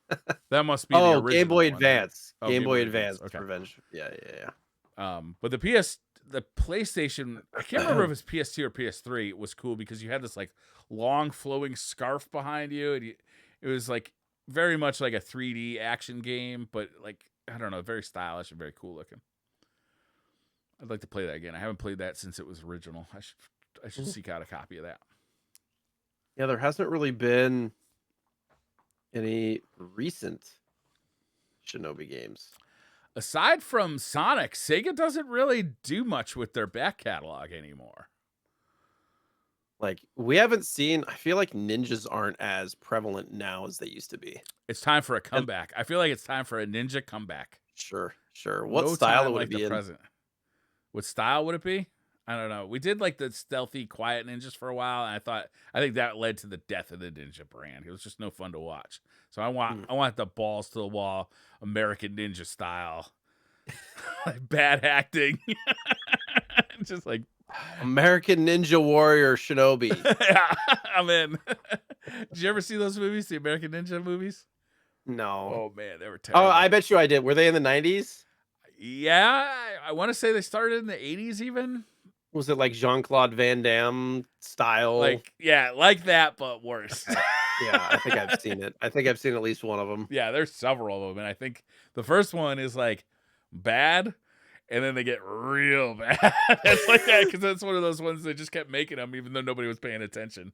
[SPEAKER 1] that. That must be the
[SPEAKER 2] Oh, Game
[SPEAKER 1] original
[SPEAKER 2] Boy
[SPEAKER 1] one then.
[SPEAKER 2] Advance.
[SPEAKER 1] Oh,
[SPEAKER 2] Game
[SPEAKER 1] Game
[SPEAKER 2] Boy
[SPEAKER 1] Boy Advance.
[SPEAKER 2] Advance
[SPEAKER 1] Okay.
[SPEAKER 2] Revenge. Yeah.
[SPEAKER 1] But the PlayStation, I can't remember if it's PS2 or PS3, was cool because you had this like long flowing scarf behind you, and it was like very much like a 3D action game, but like I don't know, very stylish and very cool looking. I'd like to play that again. I haven't played that since it was original. I should seek out a copy of that.
[SPEAKER 2] Yeah, there hasn't really been any recent Shinobi games.
[SPEAKER 1] Aside from Sonic, Sega doesn't really do much with their back catalog anymore.
[SPEAKER 2] Like, we haven't seen I feel like ninjas aren't as prevalent now as they used to be.
[SPEAKER 1] It's time for a
[SPEAKER 2] And
[SPEAKER 1] comeback. I feel like it's time for a ninja comeback.
[SPEAKER 2] sure. What
[SPEAKER 1] No
[SPEAKER 2] style
[SPEAKER 1] time
[SPEAKER 2] would it
[SPEAKER 1] like the
[SPEAKER 2] be in?
[SPEAKER 1] present. What style would it be? I don't know. We did like the stealthy, quiet ninjas for a while, and I think that led to the death of the ninja brand. It was just no fun to watch. So I
[SPEAKER 2] Hmm.
[SPEAKER 1] want the balls to the wall, American Ninja style, like bad acting, just like
[SPEAKER 2] American Ninja Warrior Shinobi.
[SPEAKER 1] yeah, I'm in. Did you ever see those movies, the American Ninja movies?
[SPEAKER 2] No.
[SPEAKER 1] Oh man, they were
[SPEAKER 2] Oh,
[SPEAKER 1] terrible.
[SPEAKER 2] I bet you I did. Were they in the 90s?
[SPEAKER 1] Yeah, I want to say they started in the 80s even.
[SPEAKER 2] Was it like Jean-Claude Van Damme style?
[SPEAKER 1] Like, yeah, like that, but worse.
[SPEAKER 2] Yeah, I think I've seen it. I think I've seen at least one of them.
[SPEAKER 1] Yeah, there's several of them. And I think the first one is like bad, and then they get real bad. It's like that because that's one of those ones that just kept making them, even though nobody was paying attention.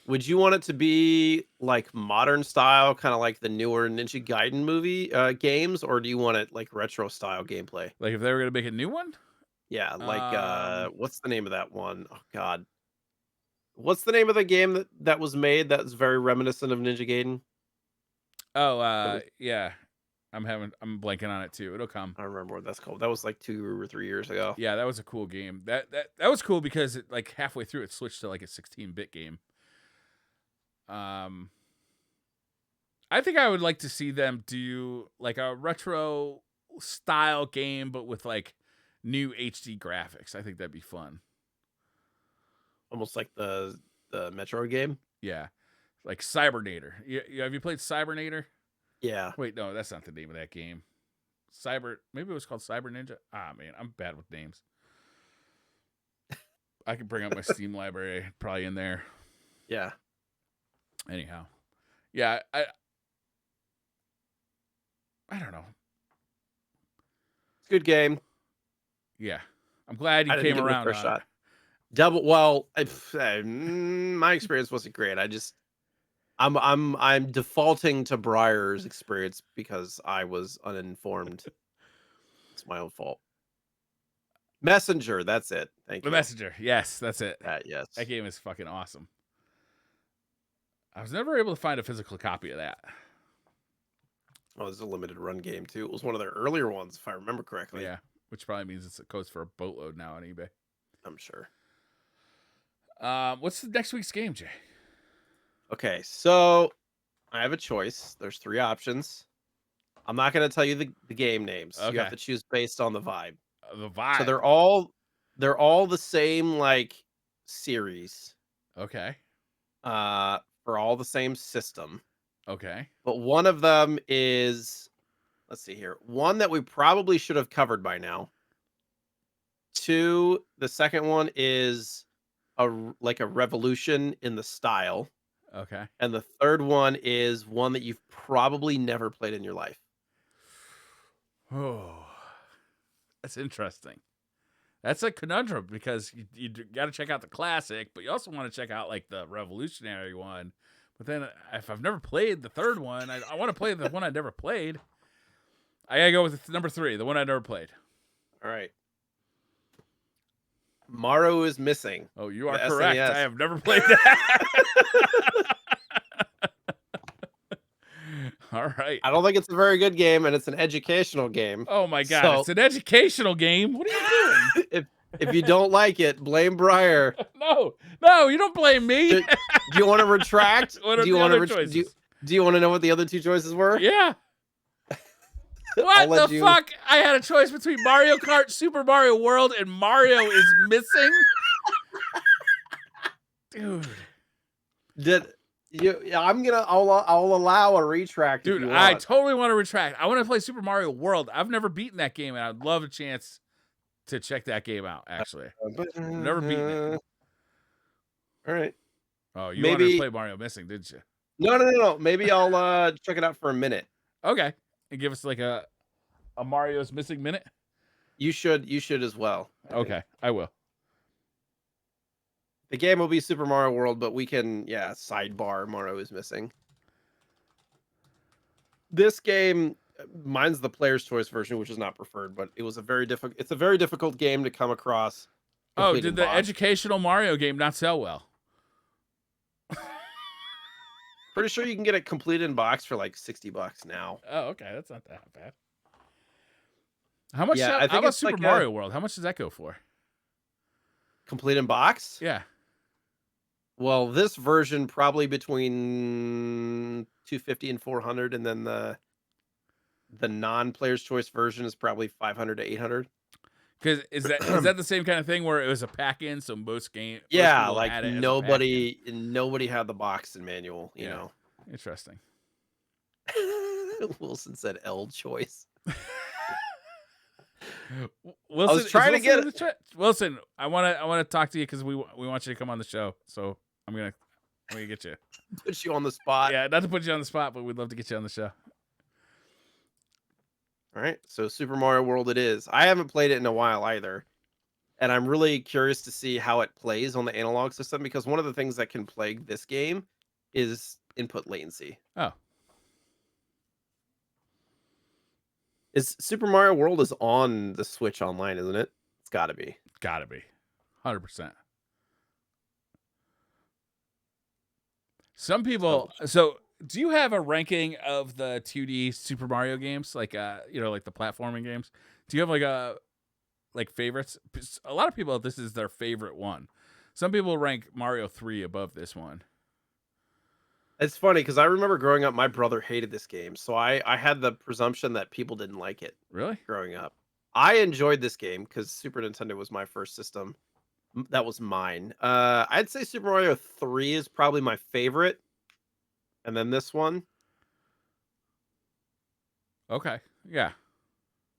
[SPEAKER 2] Would you want it to be like modern style, kind of like the newer Ninja Gaiden movie games, or do you want it like retro style gameplay?
[SPEAKER 1] Like if they were gonna make a new one,
[SPEAKER 2] Yeah, like
[SPEAKER 1] um,
[SPEAKER 2] what's the name of that one? Oh God. What's the name of the game that was made that's very reminiscent of Ninja Gaiden? That was
[SPEAKER 1] yeah, I'm blanking on it too. It'll come.
[SPEAKER 2] I don't remember what that's called. That was like 2 or 3 years ago.
[SPEAKER 1] Yeah, that was a cool game. That was cool because it, like halfway through it switched to like a 16-bit game. Um, I think I would like to see them do like a retro style game, but with like new HD graphics. I think that'd be fun.
[SPEAKER 2] Almost like the Metroid game.
[SPEAKER 1] Yeah, like Cybernator. Have you played Cybernator?
[SPEAKER 2] Yeah.
[SPEAKER 1] Wait, no, that's not the name of that game. Maybe it was called Cyber Ninja. Ah, man, I'm bad with names. I could bring up my Steam library, probably in there.
[SPEAKER 2] Yeah.
[SPEAKER 1] Anyhow, yeah, I don't know.
[SPEAKER 2] It's a good game.
[SPEAKER 1] Yeah, I'm glad you
[SPEAKER 2] I didn't
[SPEAKER 1] came
[SPEAKER 2] give it a
[SPEAKER 1] around
[SPEAKER 2] first
[SPEAKER 1] on
[SPEAKER 2] shot.
[SPEAKER 1] it.
[SPEAKER 2] Well, my experience wasn't great. I'm defaulting to Briar's experience because I was uninformed. It's my own fault. Messenger, that's it. Thank
[SPEAKER 1] The
[SPEAKER 2] you.
[SPEAKER 1] Messenger. Yes, that's it.
[SPEAKER 2] Yes.
[SPEAKER 1] That game is fucking awesome. I was never able to find a physical copy of that.
[SPEAKER 2] Oh, it's a limited run game too. It was one of their earlier ones, if I remember correctly.
[SPEAKER 1] Yeah, which probably means it goes for a boatload now on eBay.
[SPEAKER 2] I'm sure.
[SPEAKER 1] What's the next week's game, Jay?
[SPEAKER 2] Okay, so I have a choice. There's 3 options. I'm not going to tell you the game names. You have
[SPEAKER 1] Okay.
[SPEAKER 2] to choose based on the vibe.
[SPEAKER 1] The vibe.
[SPEAKER 2] So they're all the same like series.
[SPEAKER 1] Okay.
[SPEAKER 2] For all the same system.
[SPEAKER 1] Okay.
[SPEAKER 2] But one of them is, let's see here, one that we probably should have covered by now. 2, the second one is like a revolution in the style.
[SPEAKER 1] Okay.
[SPEAKER 2] And the third one is one that you've probably never played in your life.
[SPEAKER 1] Oh, that's interesting. That's a conundrum because you got to check out the classic, but you also want to check out like the revolutionary one. But then if I've never played the third one, I want to play the one I never played. I got to go with number 3, the one I never played.
[SPEAKER 2] All right. Mario is Missing.
[SPEAKER 1] Oh, you are
[SPEAKER 2] The
[SPEAKER 1] correct.
[SPEAKER 2] SNES.
[SPEAKER 1] I have never played that. All right.
[SPEAKER 2] I don't think it's a very good game, and it's an educational game.
[SPEAKER 1] Oh my god,
[SPEAKER 2] So-
[SPEAKER 1] it's an educational game. What are you doing?
[SPEAKER 2] If you don't like it, blame Briar.
[SPEAKER 1] No, you don't blame me.
[SPEAKER 2] Do you want to retract?
[SPEAKER 1] What are
[SPEAKER 2] do you
[SPEAKER 1] the
[SPEAKER 2] want
[SPEAKER 1] other
[SPEAKER 2] to
[SPEAKER 1] choices?
[SPEAKER 2] do you want to know what the other 2 choices were?
[SPEAKER 1] Yeah.
[SPEAKER 2] I'll
[SPEAKER 1] What
[SPEAKER 2] let
[SPEAKER 1] the
[SPEAKER 2] you-
[SPEAKER 1] fuck? I had a choice between Mario Kart, Super Mario World, and Mario is Missing. Dude.
[SPEAKER 2] I'll allow a retract. if
[SPEAKER 1] Dude,
[SPEAKER 2] you
[SPEAKER 1] I
[SPEAKER 2] want.
[SPEAKER 1] totally want to retract. I want to play Super Mario World. I've never beaten that game, and I'd love a chance to check that game out, actually. Never beaten it.
[SPEAKER 2] All right.
[SPEAKER 1] Oh, you wanted to
[SPEAKER 2] Maybe-
[SPEAKER 1] play Mario Missing, didn't you?
[SPEAKER 2] No. Maybe I'll check it out for a minute.
[SPEAKER 1] Okay. And give us like a Mario's Missing minute?
[SPEAKER 2] You should as well. I think.
[SPEAKER 1] Okay, I will.
[SPEAKER 2] The game will be Super Mario World, but we can, sidebar Mario is Missing. This game, mine's the player's choice version, which is not preferred, but it was it's a very difficult game to come across.
[SPEAKER 1] Oh,
[SPEAKER 2] complete
[SPEAKER 1] did
[SPEAKER 2] in
[SPEAKER 1] the
[SPEAKER 2] box.
[SPEAKER 1] educational Mario game not sell well?
[SPEAKER 2] Pretty sure you can get it complete in box for like $60 now.
[SPEAKER 1] Oh, okay, that's not that bad. How much?
[SPEAKER 2] Yeah, I
[SPEAKER 1] how
[SPEAKER 2] think
[SPEAKER 1] about
[SPEAKER 2] it's
[SPEAKER 1] Super
[SPEAKER 2] like
[SPEAKER 1] Mario World? How much does that go for?
[SPEAKER 2] Complete in box?
[SPEAKER 1] Yeah.
[SPEAKER 2] Well, this version probably between $250 and $400, and then the non-player's choice version is probably $500 to $800.
[SPEAKER 1] Because is that the same kind of thing where it was a pack-in, so most
[SPEAKER 2] Yeah,
[SPEAKER 1] people
[SPEAKER 2] like
[SPEAKER 1] had it as a
[SPEAKER 2] nobody had the box and manual. You
[SPEAKER 1] Yeah.
[SPEAKER 2] know.
[SPEAKER 1] pack-in? Interesting.
[SPEAKER 2] Wilson said L choice.
[SPEAKER 1] Wilson,
[SPEAKER 2] was trying to
[SPEAKER 1] Wilson
[SPEAKER 2] get
[SPEAKER 1] in the chat? Wilson, I want to talk to you because we want you to come on the show. So I'm gonna get you.
[SPEAKER 2] Put you on the spot.
[SPEAKER 1] Yeah, not to put you on the spot, but we'd love to get you on the show.
[SPEAKER 2] All right. So Super Mario World it is. I haven't played it in a while either. And I'm really curious to see how it plays on the analog system, because one of the things that can plague this game is input latency.
[SPEAKER 1] Oh.
[SPEAKER 2] Is Super Mario World is on the Switch Online, isn't it? It's got to be.
[SPEAKER 1] Gotta be. 100%. Some people. So, do you have a ranking of the 2D Super Mario games, like like the platforming games? Do you have like favorites? A lot of people, this is their favorite one. Some people rank Mario 3 above this one.
[SPEAKER 2] It's funny because I remember growing up, my brother hated this game, so I had the presumption that people didn't like it
[SPEAKER 1] Really?
[SPEAKER 2] growing up. I enjoyed this game because Super Nintendo was my first system. That was mine. I'd say Super Mario 3 is probably my favorite, and then this one.
[SPEAKER 1] Okay. Yeah.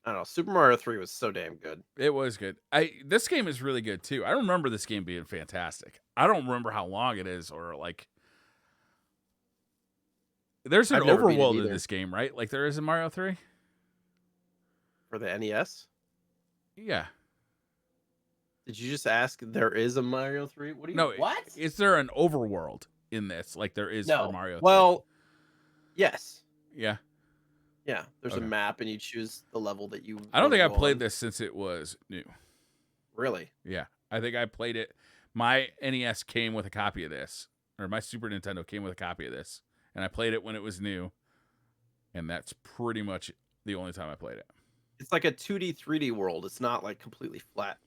[SPEAKER 2] I don't know. Super Mario 3 was so damn good.
[SPEAKER 1] It was good. This game is really good too. I remember this game being fantastic. I don't remember how long it is or like there's an
[SPEAKER 2] I've never beat it
[SPEAKER 1] overworld in
[SPEAKER 2] either.
[SPEAKER 1] this game, right? Like there is in Mario 3?
[SPEAKER 2] For the NES?
[SPEAKER 1] Yeah.
[SPEAKER 2] Did you just ask there is a Mario 3? What do you
[SPEAKER 1] No,
[SPEAKER 2] what?
[SPEAKER 1] is there an overworld in this like there is for
[SPEAKER 2] No.
[SPEAKER 1] Mario 3?
[SPEAKER 2] Well, yes.
[SPEAKER 1] Yeah.
[SPEAKER 2] Yeah, there's a
[SPEAKER 1] Okay.
[SPEAKER 2] map and you choose the level that you
[SPEAKER 1] I don't
[SPEAKER 2] wanna
[SPEAKER 1] think I
[SPEAKER 2] go
[SPEAKER 1] played
[SPEAKER 2] on.
[SPEAKER 1] this since it was new.
[SPEAKER 2] Really?
[SPEAKER 1] Yeah. I think I played it. My NES came with a copy of this, or my Super Nintendo came with a copy of this, and I played it when it was new, and that's pretty much the only time I played it.
[SPEAKER 2] It's like a 2D, 3D world. It's not like completely flat.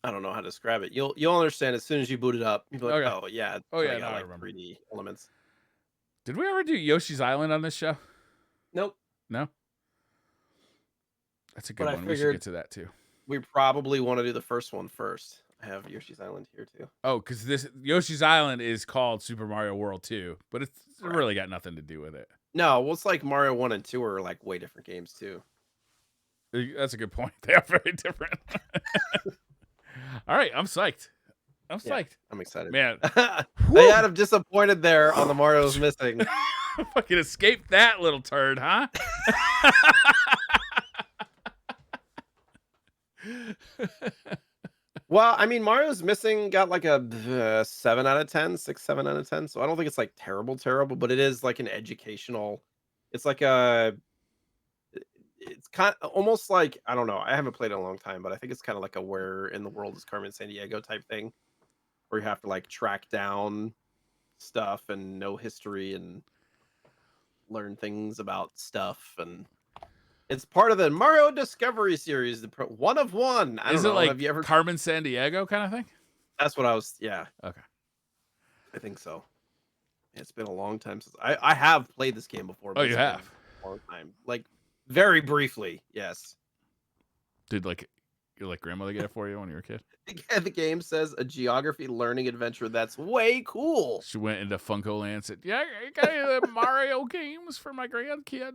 [SPEAKER 2] I don't know how to describe it. You'll understand as soon as you boot it up. You'll be like,
[SPEAKER 1] Okay.
[SPEAKER 2] "Oh, yeah, it's
[SPEAKER 1] Oh,
[SPEAKER 2] kinda
[SPEAKER 1] yeah,
[SPEAKER 2] got
[SPEAKER 1] now I
[SPEAKER 2] like
[SPEAKER 1] remember.
[SPEAKER 2] 3D elements."
[SPEAKER 1] Did we ever do Yoshi's Island on this show?
[SPEAKER 2] Nope.
[SPEAKER 1] No? That's a good
[SPEAKER 2] But I
[SPEAKER 1] one. We should
[SPEAKER 2] figured
[SPEAKER 1] get to that too.
[SPEAKER 2] we probably wanna do the first one first. I have Yoshi's Island here too.
[SPEAKER 1] Oh, because this Yoshi's Island is called Super Mario World 2, but it's
[SPEAKER 2] Correct.
[SPEAKER 1] really got nothing to do with it.
[SPEAKER 2] No, well, it's like Mario 1 and 2 are like way different games too.
[SPEAKER 1] That's a good point. They are very different. All right, I'm psyched. I'm
[SPEAKER 2] Yeah,
[SPEAKER 1] psyched.
[SPEAKER 2] I'm excited.
[SPEAKER 1] Man,
[SPEAKER 2] I
[SPEAKER 1] whew.
[SPEAKER 2] had him disappointed there on the Mario's missing.
[SPEAKER 1] Fucking escaped that little turd, huh?
[SPEAKER 2] Well, I mean, Mario's Missing got like a 7 out of 10, 6, 7 out of 10. So I don't think it's like terrible, terrible, but it is like an educational. It's like it's kind of almost like, I don't know. I haven't played it in a long time, but I think it's kind of like a Where in the World is Carmen Sandiego type thing where you have to like track down stuff and know history and learn things about stuff. And it's part of the Mario Discovery series, the one of one. I
[SPEAKER 1] Is
[SPEAKER 2] don't
[SPEAKER 1] it
[SPEAKER 2] know.
[SPEAKER 1] like
[SPEAKER 2] Have you ever?
[SPEAKER 1] Carmen Sandiego kind of thing?
[SPEAKER 2] That's what I was. Yeah.
[SPEAKER 1] Okay.
[SPEAKER 2] I think so. It's been a long time since I have played this game before.
[SPEAKER 1] Oh,
[SPEAKER 2] But
[SPEAKER 1] you
[SPEAKER 2] it's been
[SPEAKER 1] have?
[SPEAKER 2] a long time, like very briefly. Yes.
[SPEAKER 1] Did like your like grandmother get it for you when you were a kid?
[SPEAKER 2] The game says a geography learning adventure that's way cool.
[SPEAKER 1] She went into Funko Land and said, "Yeah, I got any of the Mario games for my grandkid."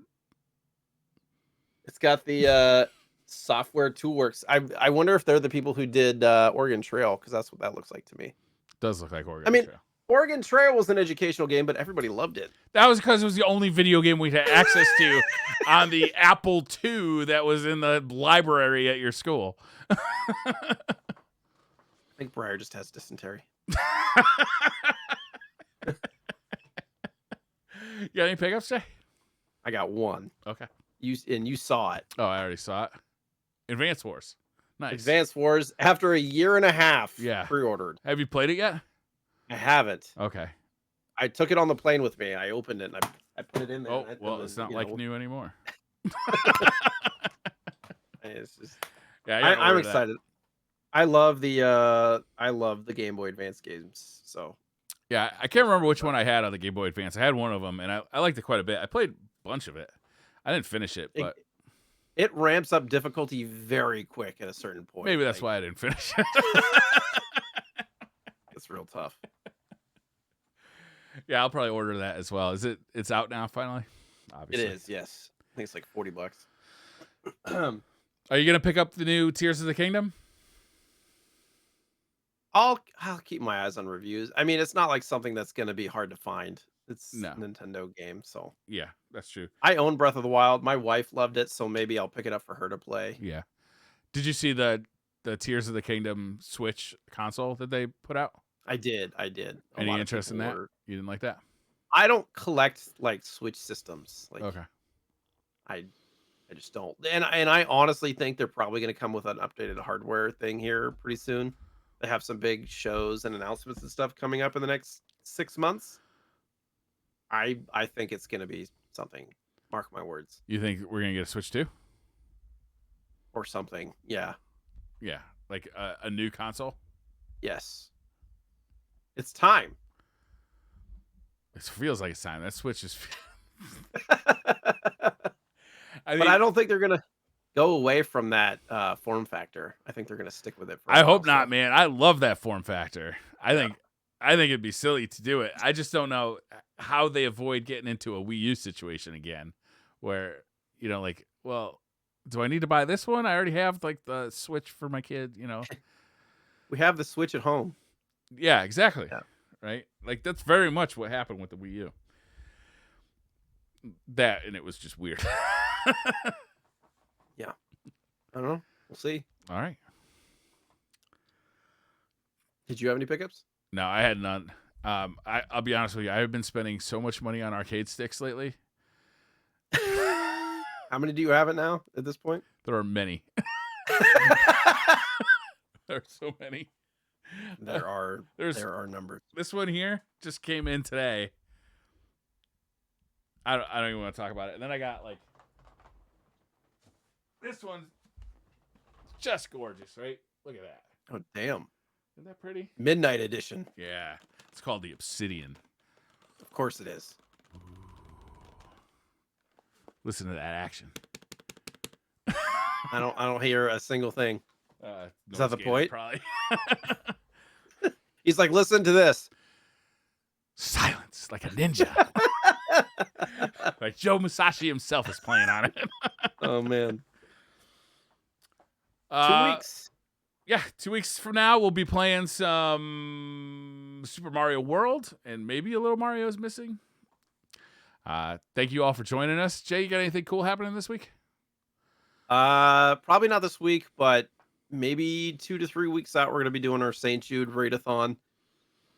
[SPEAKER 2] It's got the software toolworks. I wonder if they're the people who did Oregon Trail because that's what that looks like to me.
[SPEAKER 1] Does look like Oregon
[SPEAKER 2] I mean,
[SPEAKER 1] Trail.
[SPEAKER 2] Oregon Trail was an educational game, but everybody loved it.
[SPEAKER 1] That was because it was the only video game we had access to on the Apple II that was in the library at your school.
[SPEAKER 2] I think Briar just has dysentery.
[SPEAKER 1] You got any pickups, Jay?
[SPEAKER 2] I got one.
[SPEAKER 1] Okay.
[SPEAKER 2] You saw it.
[SPEAKER 1] Oh, I already saw it. Advance Wars. Nice.
[SPEAKER 2] Advance Wars after a year and a half.
[SPEAKER 1] Yeah.
[SPEAKER 2] Pre-ordered.
[SPEAKER 1] Have you played it yet?
[SPEAKER 2] I haven't.
[SPEAKER 1] Okay.
[SPEAKER 2] I took it on the plane with me. I opened it and I put it in there.
[SPEAKER 1] Oh,
[SPEAKER 2] and
[SPEAKER 1] well, it's not
[SPEAKER 2] you
[SPEAKER 1] like
[SPEAKER 2] know,
[SPEAKER 1] new anymore.
[SPEAKER 2] it's just,
[SPEAKER 1] Yeah, I gotta
[SPEAKER 2] I'm
[SPEAKER 1] order that.
[SPEAKER 2] excited. I love the Game Boy Advance games. So
[SPEAKER 1] Yeah, I can't remember which one I had on the Game Boy Advance. I had one of them, and I liked it quite a bit. I played a bunch of it. I didn't finish it, but
[SPEAKER 2] it ramps up difficulty very quick at a certain point.
[SPEAKER 1] maybe that's why I didn't finish it.
[SPEAKER 2] It's real tough.
[SPEAKER 1] Yeah, I'll probably order that as well. It's out now finally? Obviously.
[SPEAKER 2] It is, yes. I think it's like $40.
[SPEAKER 1] Are you gonna pick up the new Tears of the Kingdom?
[SPEAKER 2] I'll keep my eyes on reviews. I mean, it's not like something that's going to be hard to find. It's
[SPEAKER 1] No.
[SPEAKER 2] a Nintendo game, so
[SPEAKER 1] Yeah, that's true.
[SPEAKER 2] I own Breath of the Wild. My wife loved it, so maybe I'll pick it up for her to play.
[SPEAKER 1] Yeah. Did you see the Tears of the Kingdom Switch console that they put out?
[SPEAKER 2] I did.
[SPEAKER 1] Any interest in that? You didn't like that?
[SPEAKER 2] I don't collect like Switch systems. Like
[SPEAKER 1] Okay.
[SPEAKER 2] I just don't. And I honestly think they're probably going to come with an updated hardware thing here pretty soon. They have some big shows and announcements and stuff coming up in the next 6 months. I think it's going to be something. Mark my words.
[SPEAKER 1] You think we're gonna get a Switch 2?
[SPEAKER 2] Or something. Yeah.
[SPEAKER 1] Yeah, like a new console.
[SPEAKER 2] Yes. It's time.
[SPEAKER 1] It feels like it's time. That Switch is I
[SPEAKER 2] But
[SPEAKER 1] mean,
[SPEAKER 2] I don't think they're gonna go away from that form factor. I think they're gonna stick with it for a
[SPEAKER 1] I
[SPEAKER 2] while
[SPEAKER 1] hope not,
[SPEAKER 2] still.
[SPEAKER 1] man. I love that form factor.
[SPEAKER 2] Yeah.
[SPEAKER 1] I think it'd be silly to do it. I just don't know how they avoid getting into a Wii U situation again, where like, well, do I need to buy this one? I already have like the Switch for my kid.
[SPEAKER 2] We have the Switch at home.
[SPEAKER 1] Yeah, exactly.
[SPEAKER 2] Yeah.
[SPEAKER 1] Right. Like that's very much what happened with the Wii U. That and it was just weird.
[SPEAKER 2] Yeah. I don't know. We'll see.
[SPEAKER 1] All right.
[SPEAKER 2] Did you have any pickups?
[SPEAKER 1] No, I had none. I'll be honest with you. I've been spending so much money on arcade sticks lately.
[SPEAKER 2] How many do you have it now at this point?
[SPEAKER 1] There are many. There are so many.
[SPEAKER 2] There are numbers.
[SPEAKER 1] This one here just came in today. I don't even want to talk about it. And then I got like this one's just gorgeous, right? Look at that.
[SPEAKER 2] Oh damn.
[SPEAKER 1] Isn't that pretty?
[SPEAKER 2] Midnight edition.
[SPEAKER 1] Yeah. It's called the Obsidian.
[SPEAKER 2] Of course it is.
[SPEAKER 1] Listen to that action.
[SPEAKER 2] I don't hear a single thing. Is that the point?
[SPEAKER 1] Probably.
[SPEAKER 2] He's like, listen to this.
[SPEAKER 1] Silence like a ninja. Like Joe Musashi himself is playing on it.
[SPEAKER 2] Oh man. 2 weeks.
[SPEAKER 1] Yeah, 2 weeks from now we'll be playing some Super Mario World, and maybe a little Mario is missing. Thank you all for joining us. Jay, you got anything cool happening this week?
[SPEAKER 2] Probably not this week, but maybe 2 to 3 weeks out, we're gonna be doing our St. Jude Raidathon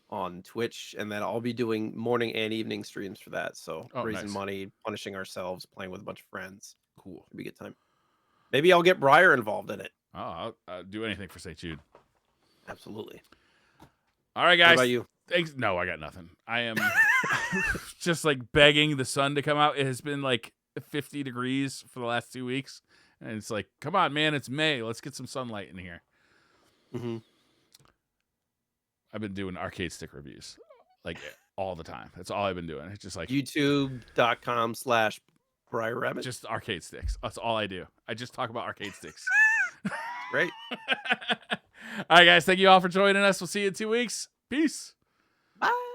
[SPEAKER 2] on Twitch, and then I'll be doing morning and evening streams for that. So raising money, punishing ourselves, playing with a bunch of friends.
[SPEAKER 1] Cool.
[SPEAKER 2] It'll be a good time. Maybe I'll get Briar involved in it.
[SPEAKER 1] Oh, I'll do anything for St. Jude.
[SPEAKER 2] Absolutely.
[SPEAKER 1] All right, guys.
[SPEAKER 2] What about you?
[SPEAKER 1] Thanks. No, I got nothing. I am just like begging the sun to come out. It has been like 50 degrees for the last 2 weeks. And it's like, come on, man. It's May. Let's get some sunlight in here.
[SPEAKER 2] Mm-hmm.
[SPEAKER 1] I've been doing arcade stick reviews like all the time. That's all I've been doing. It's just like
[SPEAKER 2] youtube.com/Briar Rabbit.
[SPEAKER 1] Just arcade sticks. That's all I do. I just talk about arcade sticks.
[SPEAKER 2] Great.
[SPEAKER 1] All right, guys. Thank you all for joining us. We'll see you in 2 weeks. Peace.
[SPEAKER 2] Bye.